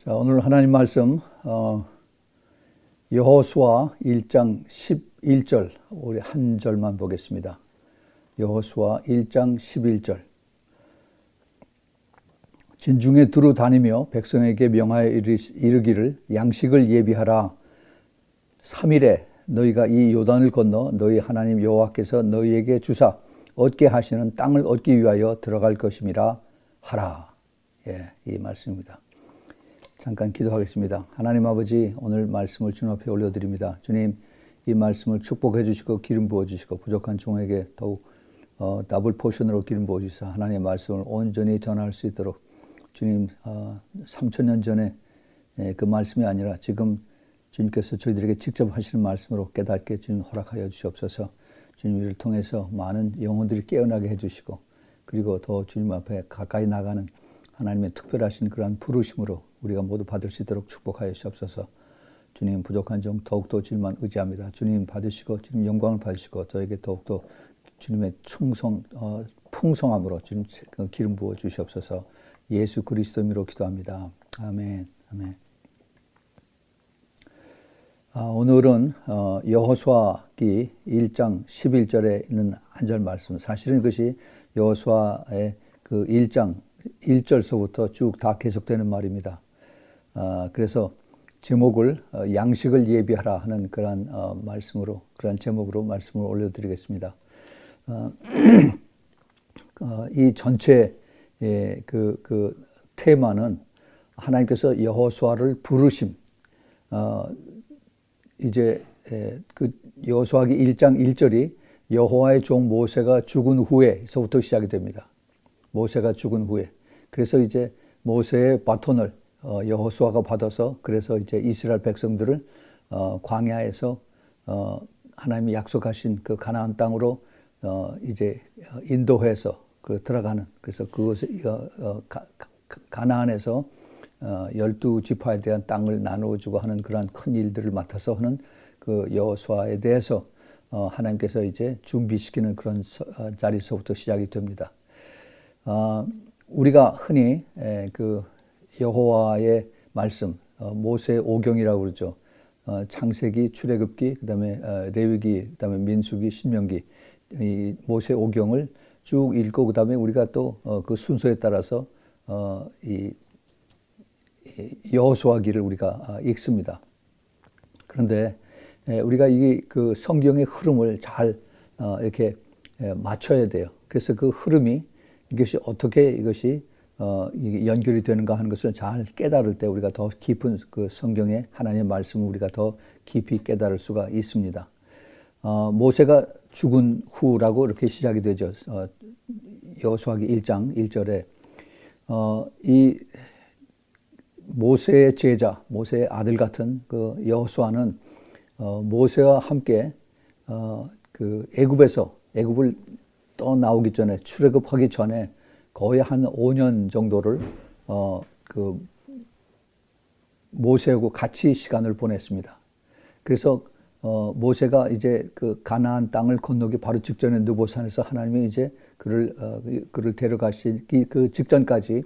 자, 오늘 하나님 말씀 여호수아 1장 11절 우리 한 절만 보겠습니다. 여호수아 1장 11절. 진중에 두루 다니며 백성에게 명하여 이르기를 양식을 예비하라. 3일에 너희가 이 요단을 건너 너희 하나님 여호와께서 너희에게 주사 얻게 하시는 땅을 얻기 위하여 들어갈 것임이라 하라. 이 말씀입니다. 잠깐 기도하겠습니다. 하나님 아버지, 오늘 말씀을 주님 앞에 올려드립니다. 주님, 이 말씀을 축복해 주시고 기름 부어 주시고 부족한 종에게 더욱 더블 포션으로 기름 부어 주시사 하나님의 말씀을 온전히 전할 수 있도록 주님, 3000년 전에 그 말씀이 아니라 지금 주님께서 저희들에게 직접 하시는 말씀으로 깨닫게 주님 허락하여 주시옵소서. 주님, 이를 통해서 많은 영혼들이 깨어나게 해주시고, 그리고 더 주님 앞에 가까이 나가는 하나님의 특별하신 그러한 부르심으로 우리가 모두 받을 수 있도록 축복하여 주시옵소서. 주님, 부족한 점 더욱더 주님만 의지합니다. 주님 받으시고 주님 영광을 받으시고 저에게 더욱더 주님의 풍성함으로 주님 기름 부어 주시옵소서. 예수 그리스도 이름으로 기도합니다. 아멘. 아멘. 오늘은 여호수아기 1장 11절에 있는 한 절 말씀, 사실은 이것이 여호수아의 그 1장 1절서부터 쭉 다 계속되는 말입니다. 그래서 제목을 양식을 예비하라 하는 그런 말씀으로, 그런 제목으로 말씀을 올려드리겠습니다. 이 전체 그 테마는 하나님께서 여호수아를 부르심, 이제 그 여호수아기 1장 1절이 여호와의 종 모세가 죽은 후에서부터 시작이 됩니다. 모세가 죽은 후에. 그래서 이제 모세의 바톤을 여호수아가 받아서, 그래서 이제 이스라엘 백성들을 광야에서 하나님이 약속하신 그 가나안 땅으로 이제 인도해서 들어가는, 그래서 그것을 가나안에서 12지파에 대한 땅을 나누어주고 하는 그러한 큰 일들을 맡아서 하는 그 여호수아에 대해서 하나님께서 이제 준비시키는 그런 자리서부터 시작이 됩니다. 우리가 흔히 그 여호와의 말씀, 모세 오경이라고 그러죠. 창세기, 출애굽기, 그다음에 레위기, 그다음에 민수기, 신명기, 이 모세 오경을 쭉 읽고 그다음에 우리가 또 그 순서에 따라서 이 여호수아기를 우리가 읽습니다. 그런데 우리가 이 그 성경의 흐름을 잘 이렇게 맞춰야 돼요. 그래서 그 흐름이 이것이 어떻게 이것이 연결이 되는가 하는 것을 잘 깨달을 때 우리가 더 깊은 그 성경의 하나님의 말씀을 우리가 더 깊이 깨달을 수가 있습니다. 모세가 죽은 후라고 이렇게 시작이 되죠. 여호수아기 1장 1절에 이 모세의 제자, 모세의 아들 같은 그 여호수아는 모세와 함께 그 애굽을 떠나오기 전에, 출애굽하기 전에 거의 한 5년 정도를 그 모세하고 같이 시간을 보냈습니다. 그래서 모세가 이제 그 가나안 땅을 건너기 바로 직전에 느보산에서 하나님이 이제 그를 데려가시기 그 직전까지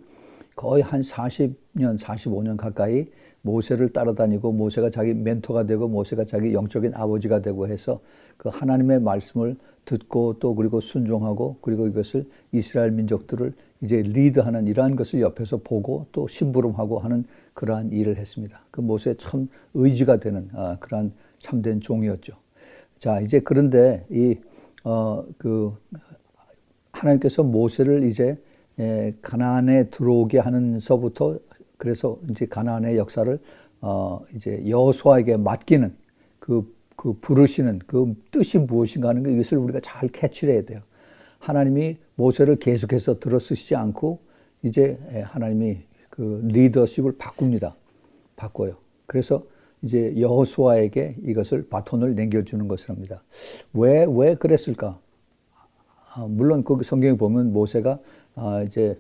거의 한 40년, 45년 가까이 모세를 따라다니고, 모세가 자기 멘토가 되고, 모세가 자기 영적인 아버지가 되고 해서 그 하나님의 말씀을 듣고 또 그리고 순종하고, 그리고 이것을 이스라엘 민족들을 이제 리드하는 이러한 것을 옆에서 보고 또 심부름하고 하는 그러한 일을 했습니다. 그 모세의 참 의지가 되는 그러한 참된 종이었죠. 자, 이제 그런데 그 하나님께서 모세를 이제 가나안에 들어오게 하는서부터, 그래서 이제 가나안의 역사를 이제 여호수아에게 맡기는 그 부르시는 그 뜻이 무엇인가 하는 이것을 우리가 잘 캐치를 해야 돼요. 하나님이 모세를 계속해서 들어쓰시지 않고 이제 하나님이 그 리더십을 바꿔요. 그래서 이제 여호수아에게 이것을 바톤을 넘겨주는 것을 합니다. 왜 그랬을까? 물론 그 성경에 보면 모세가 이제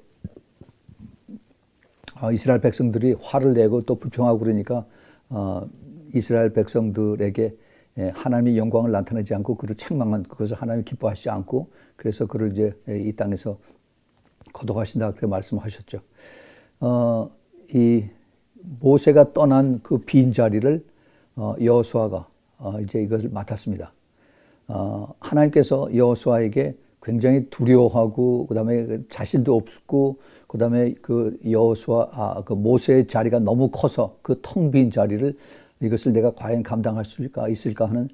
이스라엘 백성들이 화를 내고 또 불평하고 그러니까 이스라엘 백성들에게 하나님의 영광을 나타내지 않고 그를 책망한 그것을 하나님이 기뻐하시지 않고, 그래서 그를 이제 이 땅에서 거둬가신다 그렇게 말씀하셨죠. 이 모세가 떠난 그 빈자리를 여호수아가 이제 이것을 맡았습니다. 하나님께서 여호수아에게 굉장히 두려워하고 그다음에 자신도 없고 그다음에 그 그 모세의 자리가 너무 커서 그 텅 빈 자리를 이것을 내가 과연 감당할 수 있을까 하는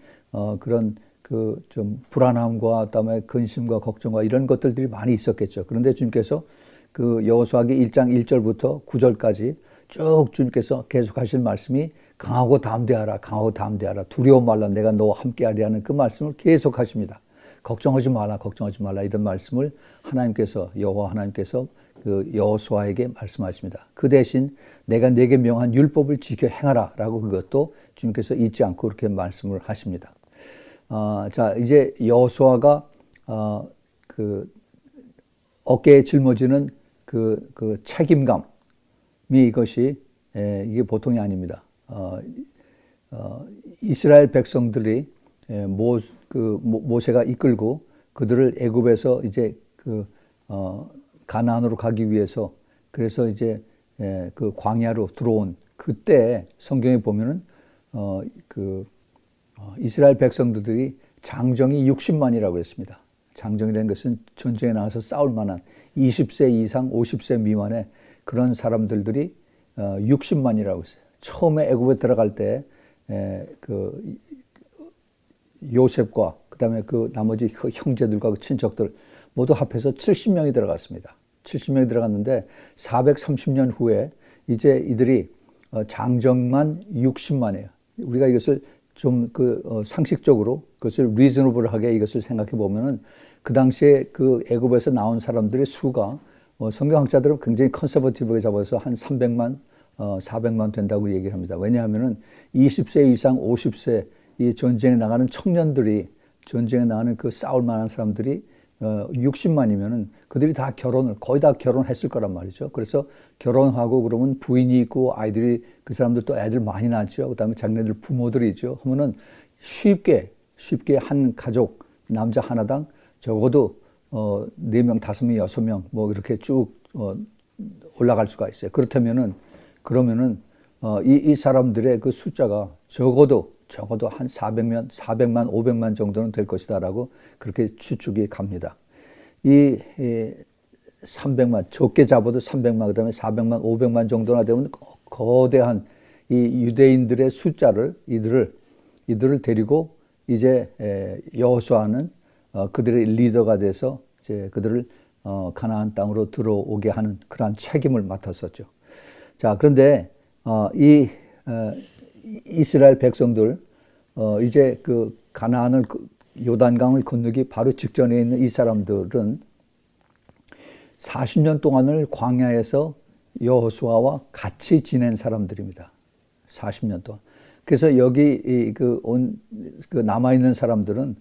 그런 그 좀 불안함과 그다음에 근심과 걱정과 이런 것들이 많이 있었겠죠. 그런데 주님께서 그 여호수아기 1장 1절부터 9절까지 쭉 주님께서 계속 하실 말씀이 강하고 담대하라, 강하고 담대하라, 두려워 말라, 내가 너와 함께하리 하는 그 말씀을 계속 하십니다. 걱정하지 말라, 걱정하지 말라, 이런 말씀을 하나님께서, 여호와 하나님께서 그 여호수아에게 말씀하십니다. 그 대신 내가 네게 명한 율법을 지켜 행하라 라고 그것도 주님께서 잊지 않고 그렇게 말씀을 하십니다. 자, 이제 여호수아가 그 어깨에 짊어지는 그 책임감이 이것이 이게 보통이 아닙니다. 이스라엘 백성들이 모세가 이끌고 그들을 애굽에서 이제 가나안으로 가기 위해서 그래서 이제 그 광야로 들어온 그때 성경에 보면은 이스라엘 백성들이 장정이 60만이라고 했습니다. 장정이라는 것은 전쟁에 나가서 싸울 만한 20세 이상 50세 미만의 그런 사람들이 60만이라고 했어요. 처음에 애굽에 들어갈 때 그 요셉과 그다음에 그 나머지 그 형제들과 그 친척들 모두 합해서 70명이 들어갔습니다. 70명이 들어갔는데 430년 후에 이제 이들이 장정만 60만이에요. 우리가 이것을 좀 상식적으로 그것을 리즈너블하게 이것을 생각해 보면은 그 당시에 그 애굽에서 나온 사람들의 수가 성경학자들은 굉장히 컨서버티브하게 잡아서 한 300만, 400만 된다고 얘기를 합니다. 왜냐하면은 20세 이상 50세 이 전쟁에 나가는 청년들이 전쟁에 나가는 그 싸울 만한 사람들이 60만이면은 그들이 다 거의 다 결혼했을 거란 말이죠. 그래서 결혼하고 그러면 부인이 있고 아이들이 그 사람들 또 애들 많이 낳죠. 그다음에 자기네들 부모들이죠. 하면은 쉽게 한 가족 남자 하나당 적어도 4명, 5명, 6명 뭐 이렇게 쭉 올라갈 수가 있어요. 그러면은 이 사람들의 그 숫자가 적어도 한 400만, 500만 정도는 될 것이다라고 그렇게 추측이 갑니다. 이 300만, 적게 잡아도 300만, 그 다음에 400만, 500만 정도나 되면 거대한 이 유대인들의 숫자를, 이들을 데리고 이제 여호수아는 그들의 리더가 돼서 이제 그들을 가나안 땅으로 들어오게 하는 그러한 책임을 맡았었죠. 자, 그런데 이 이스라엘 백성들 이제 그 가나안을 요단강을 건너기 바로 직전에 있는 이 사람들은 40년 동안을 광야에서 여호수아와 같이 지낸 사람들입니다. 40년 동안. 그래서 여기 남아 있는 사람들은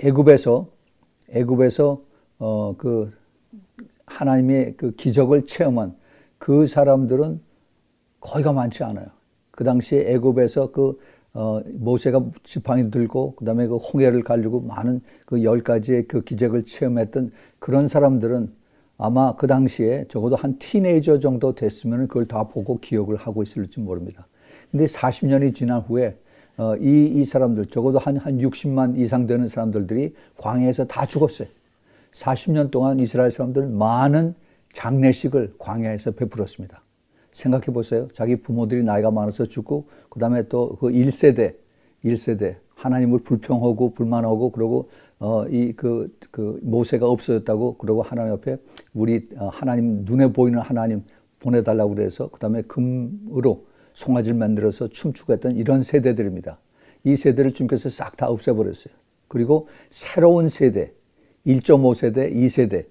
애굽에서 그 하나님의 그 기적을 체험한 그 사람들은 거의가 많지 않아요. 그 당시에 애굽에서 모세가 지팡이 들고 그다음에 그 홍해를 가르고 많은 그 10가지의 그 기적을 체험했던 그런 사람들은 아마 그 당시에 적어도 한 티네이저 정도 됐으면 그걸 다 보고 기억을 하고 있을지 모릅니다. 근데 40년이 지난 후에 이 사람들 적어도 한 60만 이상 되는 사람들이 광야에서 다 죽었어요. 40년 동안 이스라엘 사람들은 많은 장례식을 광야에서 베풀었습니다. 생각해 보세요. 자기 부모들이 나이가 많아서 죽고 그 다음에 또 그 1세대 하나님을 불평하고 불만하고 그러고 모세가 없어졌다고 그러고 하나님 옆에 우리 하나님 눈에 보이는 하나님 보내달라고 그래서 그 다음에 금으로 송아지를 만들어서 춤추고 했던 이런 세대들입니다. 이 세대를 주님께서 싹 다 없애버렸어요. 그리고 새로운 세대 1.5세대, 2세대,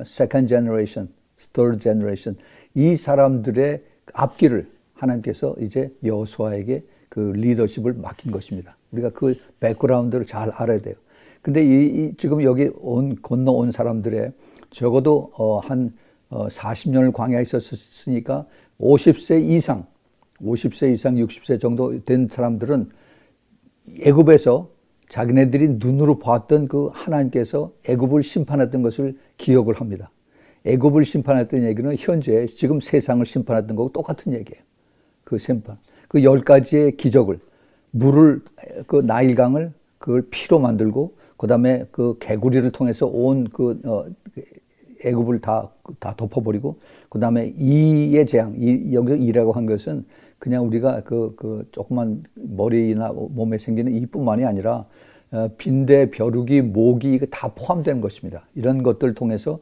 second generation, third generation 이 사람들의 앞길을 하나님께서 이제 여호수아에게 그 리더십을 맡긴 것입니다. 우리가 그 백그라운드를 잘 알아야 돼요. 근데 지금 여기 건너온 사람들의 적어도 한 40년을 광야에 있었으니까 50세 이상, 60세 정도 된 사람들은 애굽에서 자기네들이 눈으로 봤던 그 하나님께서 애굽을 심판했던 것을 기억을 합니다. 애굽을 심판했던 얘기는 현재 지금 세상을 심판했던 거고 똑같은 얘기예요. 그 심판. 그 10가지의 기적을, 물을, 그 나일강을 그걸 피로 만들고, 그 다음에 그 개구리를 통해서 온 애굽을 다 덮어버리고, 그 다음에 이의 재앙, 여기서 이라고 한 것은 그냥 우리가 그 조그만 머리나 몸에 생기는 이뿐만이 아니라 빈대, 벼룩이, 모기 다 포함되는 것입니다. 이런 것들 통해서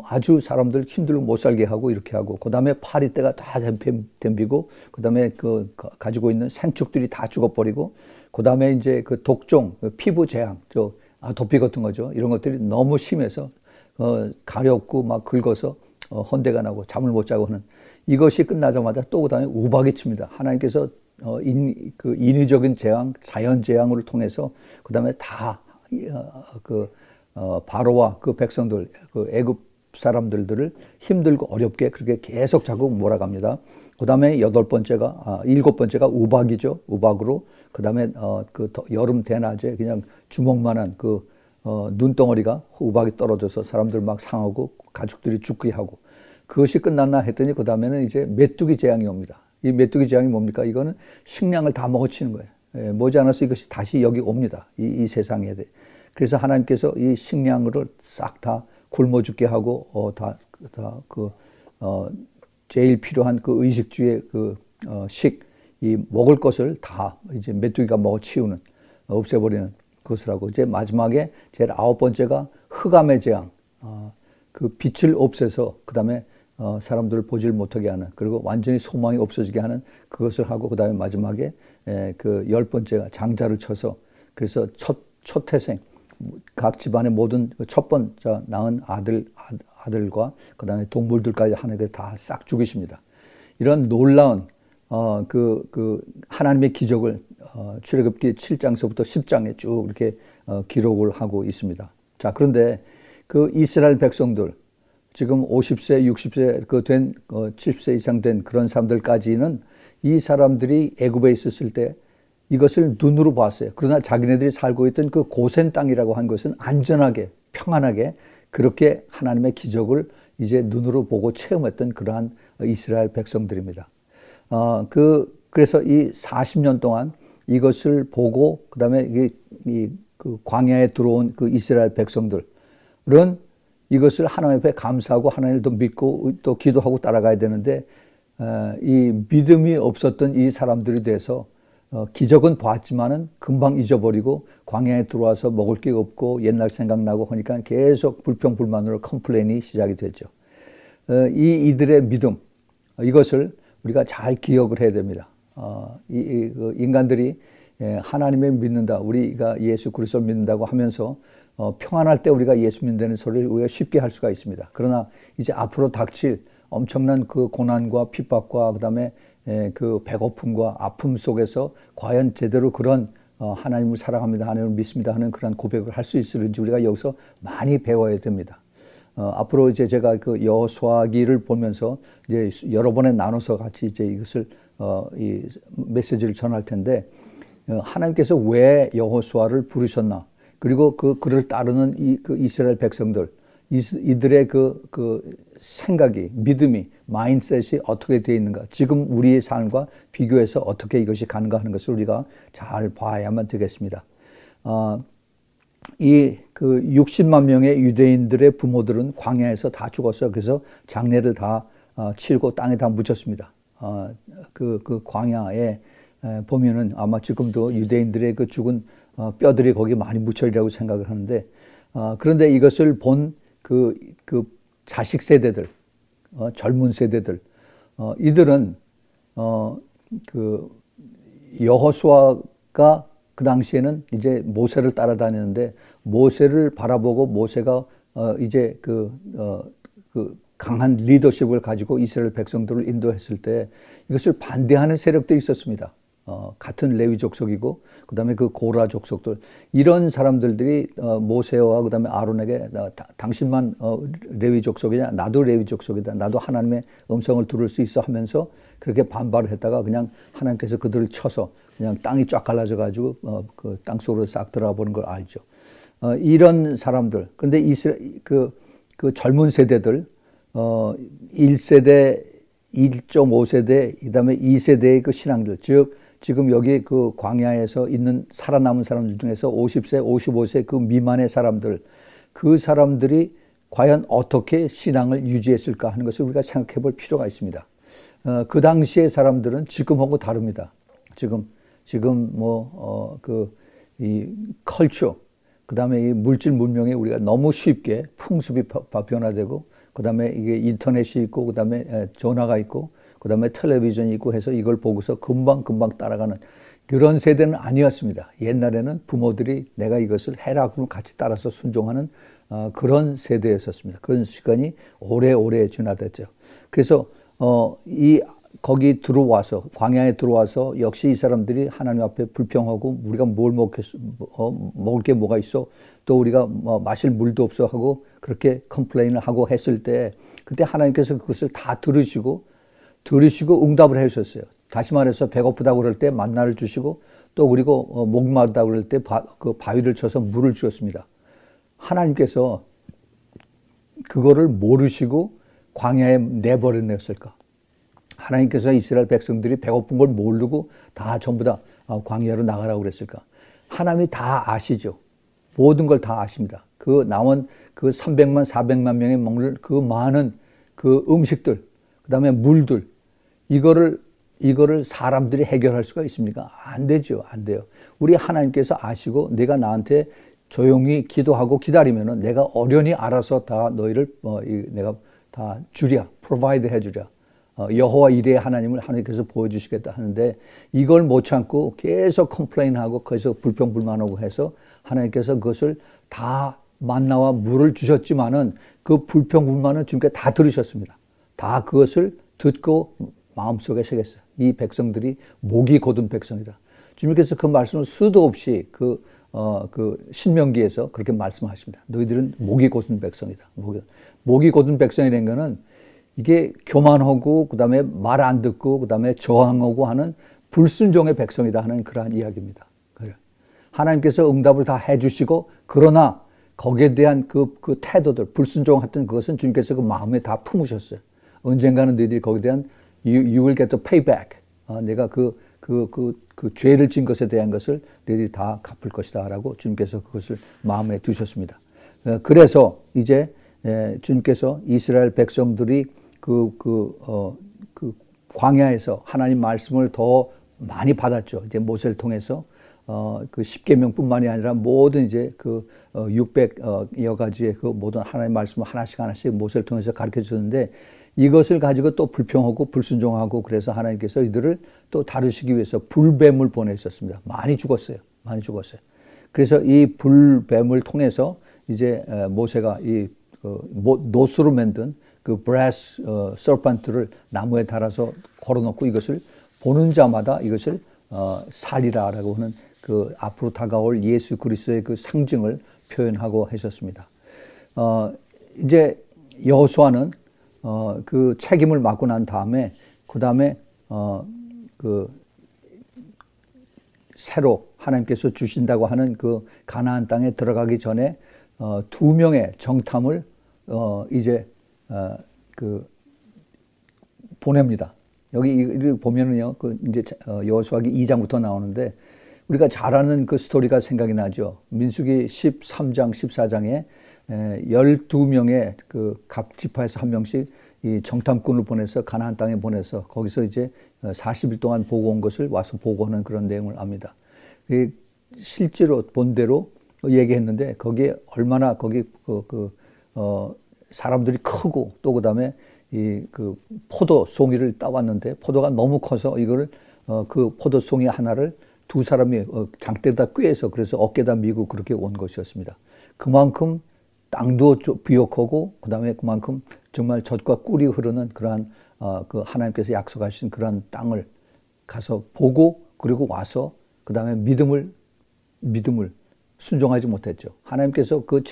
아주 사람들 힘들고 못 살게 하고 이렇게 하고, 그 다음에 파리떼가 다 덤비고, 그 다음에 그 가지고 있는 생축들이 다 죽어버리고, 그 다음에 이제 그 독종, 피부 재앙, 아토피 같은 거죠. 이런 것들이 너무 심해서 가렵고 막 긁어서 헌대가 나고 잠을 못 자고 하는, 이것이 끝나자마자 또 그 다음에 우박이 칩니다. 하나님께서 그 인위적인 재앙, 자연 재앙을 통해서 그 다음에 다 바로와 그 백성들, 그 애굽 사람들을 힘들고 어렵게 그렇게 계속 자꾸 몰아갑니다. 그 다음에 일곱 번째가 우박이죠. 우박으로 그 다음에 여름 대낮에 그냥 주먹만한 눈덩어리가 우박이 떨어져서 사람들 막 상하고 가족들이 죽게 하고, 그것이 끝났나 했더니 그 다음에는 이제 메뚜기 재앙이 옵니다. 이 메뚜기 재앙이 뭡니까? 이거는 식량을 다 먹어치는 거예요. 머지않아서 이것이 다시 여기 옵니다. 이 세상에. 그래서 하나님께서 이 식량을 싹 다 굶어 죽게 하고, 제일 필요한 그 의식주의 이 먹을 것을 다 이제 메뚜기가 먹어치우는, 없애버리는 것을 하고, 이제 마지막에 제일 9번째가 흑암의 재앙, 그 빛을 없애서 그 다음에 사람들을 보질 못하게 하는, 그리고 완전히 소망이 없어지게 하는 그것을 하고, 그 다음에 마지막에 그 10번째가 장자를 쳐서, 그래서 첫 태생, 각 집안의 모든 첫 번째 낳은 아들과 그 다음에 동물들까지 하나님께서 다 싹 죽이십니다. 이런 놀라운 하나님의 기적을 출애굽기 7장서부터 10장에 쭉 이렇게 기록을 하고 있습니다. 자, 그런데 그 이스라엘 백성들, 지금 50세, 60세, 70세 이상 된 그런 사람들까지는 이 사람들이 애굽에 있었을 때 이것을 눈으로 봤어요. 그러나 자기네들이 살고 있던 그 고센 땅이라고 한 것은 안전하게, 평안하게 그렇게 하나님의 기적을 이제 눈으로 보고 체험했던 그러한 이스라엘 백성들입니다. 그래서 이 40년 동안 이것을 보고, 그 다음에 그 광야에 들어온 그 이스라엘 백성들은 이것을 하나님 앞에 감사하고 하나님을 더 믿고 또 기도하고 따라가야 되는데, 이 믿음이 없었던 이 사람들이 돼서 기적은 봤지만은 금방 잊어버리고 광야에 들어와서 먹을 게 없고 옛날 생각나고 하니까 계속 불평불만으로 컴플레인이 시작이 되죠. 이들의 믿음, 이것을 우리가 잘 기억을 해야 됩니다. 인간들이 하나님을 믿는다, 우리가 예수 그리스도를 믿는다고 하면서 평안할 때 우리가 예수 믿는다는 소리를 우리가 쉽게 할 수가 있습니다. 그러나 이제 앞으로 닥칠 엄청난 그 고난과 핍박과 그다음에 그 배고픔과 아픔 속에서 과연 제대로 그런 하나님을 사랑합니다, 하나님을 믿습니다 하는 그런 고백을 할 수 있을지 우리가 여기서 많이 배워야 됩니다. 앞으로 이제 제가 그 여호수아기를 보면서 이제 여러 번에 나눠서 같이 이제 이것을 이 메시지를 전할 텐데, 하나님께서 왜 여호수아를 부르셨나, 그리고 그를 따르는 그 이스라엘 백성들, 이들의 그 생각이, 믿음이, 마인셋이 어떻게 되어 있는가, 지금 우리의 삶과 비교해서 어떻게 이것이 가는가 하는 것을 우리가 잘 봐야만 되겠습니다. 그 60만 명의 유대인들의 부모들은 광야에서 다 죽었어요. 그래서 장례를 다 치르고 땅에 다 묻혔습니다. 그 광야에 보면은 아마 지금도 유대인들의 그 죽은 뼈들이 거기 많이 묻혀있라고 생각을 하는데, 그런데 이것을 본 그 자식 세대들, 젊은 세대들, 이들은 그 여호수아가 그 당시에는 이제 모세를 따라다녔는데, 모세를 바라보고 모세가 이제 그 강한 리더십을 가지고 이스라엘 백성들을 인도했을 때 이것을 반대하는 세력들이 있었습니다. 같은 레위 족속이고, 그 다음에 그 고라 족속들, 이런 사람들이 모세와 그 다음에 아론에게 당신만 레위 족속이냐, 나도 레위 족속이다, 나도 하나님의 음성을 들을 수 있어 하면서 그렇게 반발을 했다가 그냥 하나님께서 그들을 쳐서 그냥 땅이 쫙 갈라져 가지고 그 땅 속으로 싹 들어가 보는 걸 알죠. 이런 사람들, 근데 그 젊은 세대들, 어, 1세대, 1.5세대, 그 다음에 2세대의 그 신앙들, 즉, 지금 여기 그 광야에서 있는 살아남은 사람들 중에서 50세, 55세 그 미만의 사람들, 그 사람들이 과연 어떻게 신앙을 유지했을까 하는 것을 우리가 생각해 볼 필요가 있습니다. 그 당시의 사람들은 지금하고 다릅니다. 지금 이 컬처, 그 다음에 이 물질 문명에 우리가 너무 쉽게 풍습이 변화되고, 그 다음에 이게 인터넷이 있고, 그 다음에 전화가 있고, 그 다음에 텔레비전이 있고 해서 이걸 보고서 금방 따라가는 그런 세대는 아니었습니다. 옛날에는 부모들이 내가 이것을 해라 그러면 같이 따라서 순종하는 그런 세대였었습니다. 그런 시간이 오래 지나됐죠. 그래서 거기 들어와서, 광야에 들어와서 역시 이 사람들이 하나님 앞에 불평하고 우리가 뭘 먹을 게 뭐가 있어? 또 우리가 마실 물도 없어 하고 그렇게 컴플레인을 하고 했을 때 그때 하나님께서 그것을 다 들으시고 응답을 해 주셨어요. 다시 말해서 배고프다고 그럴 때 만나를 주시고 또 그리고 목마르다고 그럴 때 그 바위를 쳐서 물을 주었습니다. 하나님께서 그거를 모르시고 광야에 내버려냈을까? 하나님께서 이스라엘 백성들이 배고픈 걸 모르고 다 전부 다 광야로 나가라고 그랬을까? 하나님이 다 아시죠. 모든 걸 다 아십니다. 그 남은 그 300만, 400만 명이 먹는 그 많은 그 음식들, 그 다음에 물들, 이거를 사람들이 해결할 수가 있습니까? 안 되죠. 안 돼요. 우리 하나님께서 아시고 내가 나한테 조용히 기도하고 기다리면은 내가 어련히 알아서 다 너희를 내가 다 주랴, 프로바이드 해주랴. 여호와 이레의 하나님을 하나님께서 보여주시겠다 하는데 이걸 못 참고 계속 컴플레인하고 거기서 불평불만하고 해서 하나님께서 그것을 다 만나와 물을 주셨지만은 그 불평불만은 주님께 다 들으셨습니다. 다 그것을 듣고 마음속에 새겼어요. 이 백성들이 목이 곧은 백성이다. 주님께서 그 말씀을 수도 없이 그 신명기에서 그렇게 말씀하십니다. 너희들은 목이 곧은 백성이다. 목이 곧은 백성이라는 거는 이게 교만하고 그다음에 말 안 듣고 그다음에 저항하고 하는 불순종의 백성이다 하는 그러한 이야기입니다. 하나님께서 응답을 다 해주시고 그러나 거기에 대한 그 태도들 불순종했던 그것은 주님께서 그 마음에 다 품으셨어요. 언젠가는 너희들이 거기에 대한 you will get the payback. 내가 그 죄를 진 것에 대한 것을 너희들이 다 갚을 것이다 라고 주님께서 그것을 마음에 두셨습니다. 그래서 이제 주님께서 이스라엘 백성들이 광야에서 하나님 말씀을 더 많이 받았죠. 이제 모세를 통해서 그 10계명뿐만이 아니라 모든 이제 600여 가지의 그 모든 하나님 말씀을 하나씩 모세를 통해서 가르쳐 주셨는데 이것을 가지고 또 불평하고 불순종하고 그래서 하나님께서 이들을 또 다루시기 위해서 불뱀을 보내셨습니다. 많이 죽었어요. 그래서 이 불뱀을 통해서 이제 모세가 이 노스로 만든 그 브라스 서펀트를 나무에 달아서 걸어놓고 이것을 보는 자마다 이것을 살리라라고 하는 그 앞으로 다가올 예수 그리스도의 그 상징을 표현하고 하셨습니다. 이제 여호수아는 그 책임을 맡고 난 다음에 그 다음에 새로 하나님께서 주신다고 하는 그 가나안 땅에 들어가기 전에 2명의 정탐을 이제 보냅니다. 여기 보면은요, 이제 여호수아기 2장부터 나오는데 우리가 잘 아는 그 스토리가 생각이 나죠. 민수기 13장, 14장에 12명의 그 각 지파에서 한 명씩 이 정탐꾼을 보내서 가나안 땅에 보내서 거기서 이제 40일 동안 보고 온 것을 와서 보고하는 그런 내용을 압니다. 실제로 본대로 얘기했는데 거기에 얼마나 거기 사람들이 크고 또 그다음에 그 포도 송이를 따왔는데 포도가 너무 커서 이거를 그 포도 송이 하나를 두 사람이 장대에다 꿰서 그래서 어깨에다 미고 그렇게 온 것이었습니다. 그만큼 땅도 비옥하고 그다음에 그만큼 정말 젖과 꿀이 흐르는 그러한 그 하나님께서 약속하신 그러한 땅을 가서 보고 그리고 와서 그다음에 믿음을 순종하지 못했죠. 하나님께서 그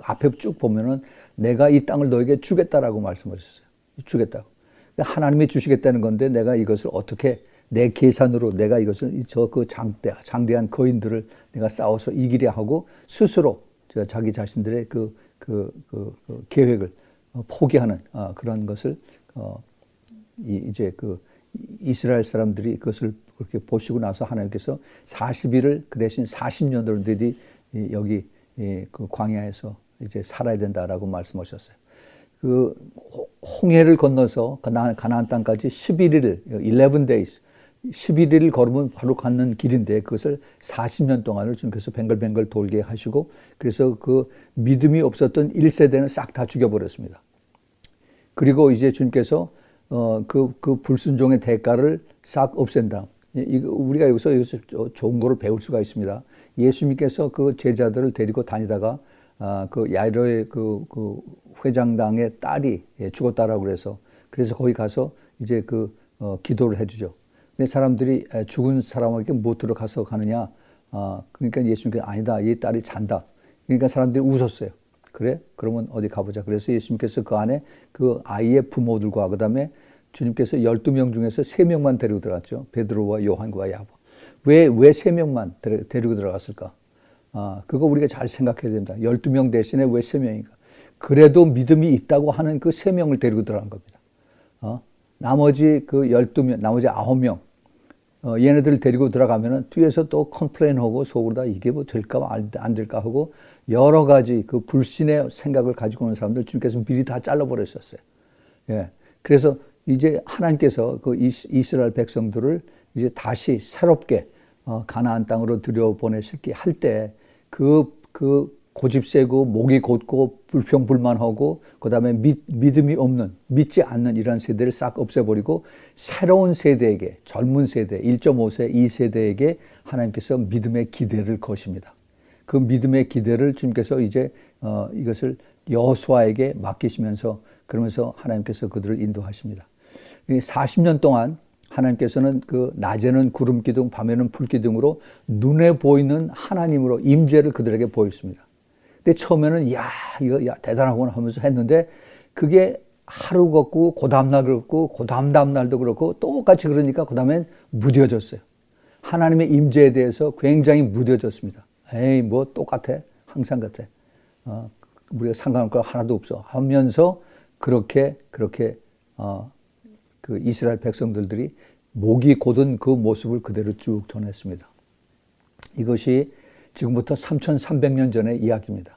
앞에 쭉 보면은 내가 이 땅을 너에게 주겠다라고 말씀하셨어요. 주겠다고. 하나님이 주시겠다는 건데 내가 이것을 어떻게 내 계산으로 내가 이것을 장대한 거인들을 내가 싸워서 이기려 하고 스스로 자기 자신들의 그 계획을 포기하는 그런 것을 이제 그 이스라엘 사람들이 그것을 그렇게 보시고 나서 하나님께서 40일을 그 대신 40년을 너희들이 여기 그 광야에서 이제 살아야 된다라고 말씀하셨어요. 그 홍해를 건너서 가나안 땅까지 11일, 11 days, 11일을 걸으면 바로 가는 길인데 그것을 40년 동안을 주님께서 뱅글뱅글 돌게 하시고 그래서 그 믿음이 없었던 1세대는 싹 다 죽여버렸습니다. 그리고 이제 주님께서 그 불순종의 대가를 싹 없앤다. 우리가 여기서 좋은 거를 배울 수가 있습니다. 예수님께서 그 제자들을 데리고 다니다가 그 야이로의 그 회장당의 딸이 죽었다라고 그래서 거기 가서 이제 기도를 해주죠. 근데 사람들이 죽은 사람에게 못 들어가서 가느냐? 그러니까 예수님께서 아니다. 이 딸이 잔다. 그러니까 사람들이 웃었어요. 그래? 그러면 어디 가보자. 그래서 예수님께서 그 안에 그 아이의 부모들과 그 다음에 주님께서 12명 중에서 3명만 데리고 들어갔죠. 베드로와 요한과 야고. 왜 3명만 데리고 들어갔을까? 그거 우리가 잘 생각해야 됩니다. 12명 대신에 왜 3명인가? 그래도 믿음이 있다고 하는 그 3명을 데리고 들어간 겁니다. 나머지 그 12명, 나머지 9명, 얘네들을 데리고 들어가면은 뒤에서 또 컴플레인하고 속으로 다 이게 뭐 될까 안 될까 하고 여러 가지 그 불신의 생각을 가지고 오는 사람들 주님께서 미리 다 잘라버렸었어요. 예. 그래서 이제 하나님께서 그 이스라엘 백성들을 이제 다시 새롭게 가나안 땅으로 들여보내실 할 때 그 고집세고 목이 곧고 불평불만하고 그다음에 믿음이 없는 믿지 않는 이런 세대를 싹 없애버리고 새로운 세대에게 젊은 세대 1.5세 2세대에게 하나님께서 믿음의 기대를 거십니다. 그 믿음의 기대를 주님께서 이제 이것을 여호수아에게 맡기시면서 그러면서 하나님께서 그들을 인도하십니다. 40년 동안 하나님께서는 그 낮에는 구름 기둥, 밤에는 불 기둥으로 눈에 보이는 하나님으로 임재를 그들에게 보였습니다. 근데 처음에는 이거 대단하구나 하면서 했는데 그게 하루 걷고 그 다음날 그렇고 그 다음날도 그렇고 똑같이 그러니까 그 다음엔 무뎌졌어요. 하나님의 임재에 대해서 굉장히 무뎌졌습니다. 에이 뭐 똑같아 항상 같아. 우리가 상관할 거 하나도 없어 하면서 그렇게 그 이스라엘 백성들이 목이 곧은 그 모습을 그대로 쭉 전했습니다. 이것이 지금부터 3,300년 전의 이야기입니다.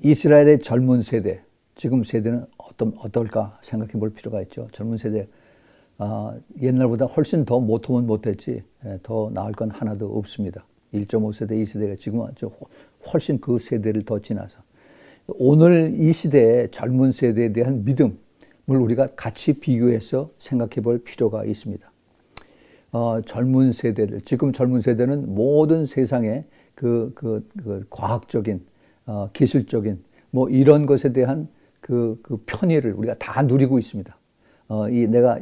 이스라엘의 젊은 세대, 지금 세대는 어떨까 생각해 볼 필요가 있죠. 젊은 세대, 옛날보다 훨씬 더 못하면 못했지 더 나을 건 하나도 없습니다. 1.5세대, 2세대가 지금은 훨씬 그 세대를 더 지나서 오늘 이 시대의 젊은 세대에 대한 믿음을 우리가 같이 비교해서 생각해 볼 필요가 있습니다. 젊은 세대들, 지금 젊은 세대는 모든 세상의 그 과학적인, 기술적인 뭐 이런 것에 대한 그 편의를 우리가 다 누리고 있습니다. 내가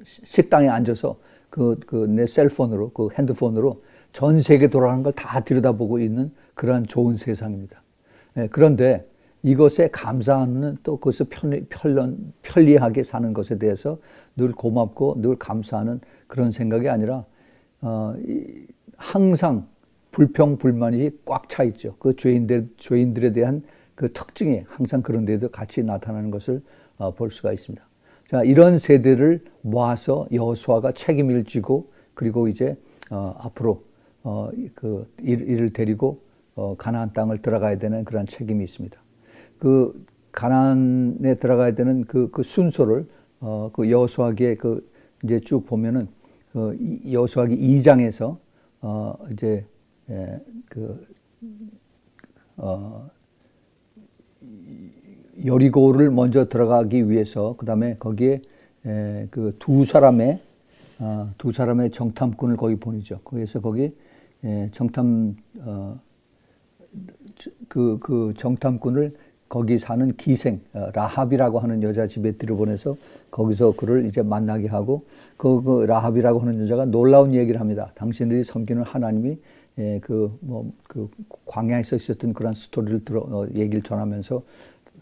식당에 앉아서 내 셀폰으로, 핸드폰으로 전 세계 돌아가는 걸 다 들여다보고 있는 그러한 좋은 세상입니다. 그런데 이것에 감사하는 또 그것을 편리하게 사는 것에 대해서 늘 고맙고 늘 감사하는 그런 생각이 아니라 항상 불평불만이 꽉 차 있죠. 그 죄인들에 대한 그 특징이 항상 그런 데도 같이 나타나는 것을 볼 수가 있습니다. 자, 이런 세대를 모아서 여호수아가 책임을 지고 그리고 이제 앞으로 이를 데리고 가나안 땅을 들어가야 되는 그런 책임이 있습니다. 그 가나안에 들어가야 되는 그 순서를 그 여호수아기에 이제 쭉 보면은 여호수아기 2장에서 이제 여리고를 먼저 들어가기 위해서 그다음에 거기에 그 두 사람의 정탐꾼을 거기 보내죠. 거기서 거기 정탐 그 정탐꾼을 거기 사는 기생 라합이라고 하는 여자 집에 들여보내서 거기서 그를 이제 만나게 하고 그 라합이라고 하는 여자가 놀라운 얘기를 합니다. 당신들이 섬기는 하나님이 광야에서 있었던 그런 스토리를 얘기를 전하면서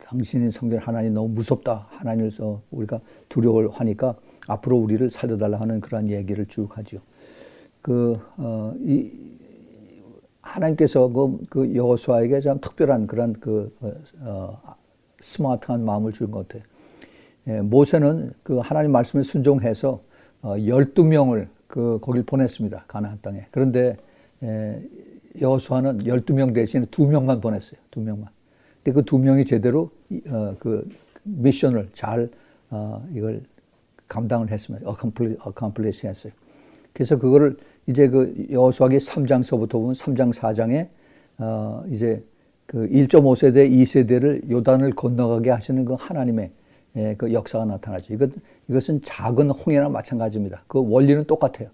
당신이 섬기는 하나님이 너무 무섭다. 하나님을 우리가 두려워하니까 앞으로 우리를 살려달라 하는 그런 얘기를 쭉 하죠. 하나님께서 그 여호수아에게 참 특별한 그런 스마트한 마음을 준 것 같아요. 예, 모세는 그 하나님 말씀에 순종해서 12명을 거길 보냈습니다. 가나안 땅에. 그런데 여호수아는 12명 대신에 2명만 보냈어요. 2명만. 근데 그 2명이 제대로 그 미션을 잘 이걸 감당을 했습니다. accomplish 했어요. 그래서 그거를 이제 그 여호수아기 3장서부터 보면 3장 4장에 이제 그 1.5세대, 2세대를 요단을 건너가게 하시는 그 하나님의 그 역사가 나타나죠. 이것은 작은 홍해나 마찬가지입니다. 그 원리는 똑같아요.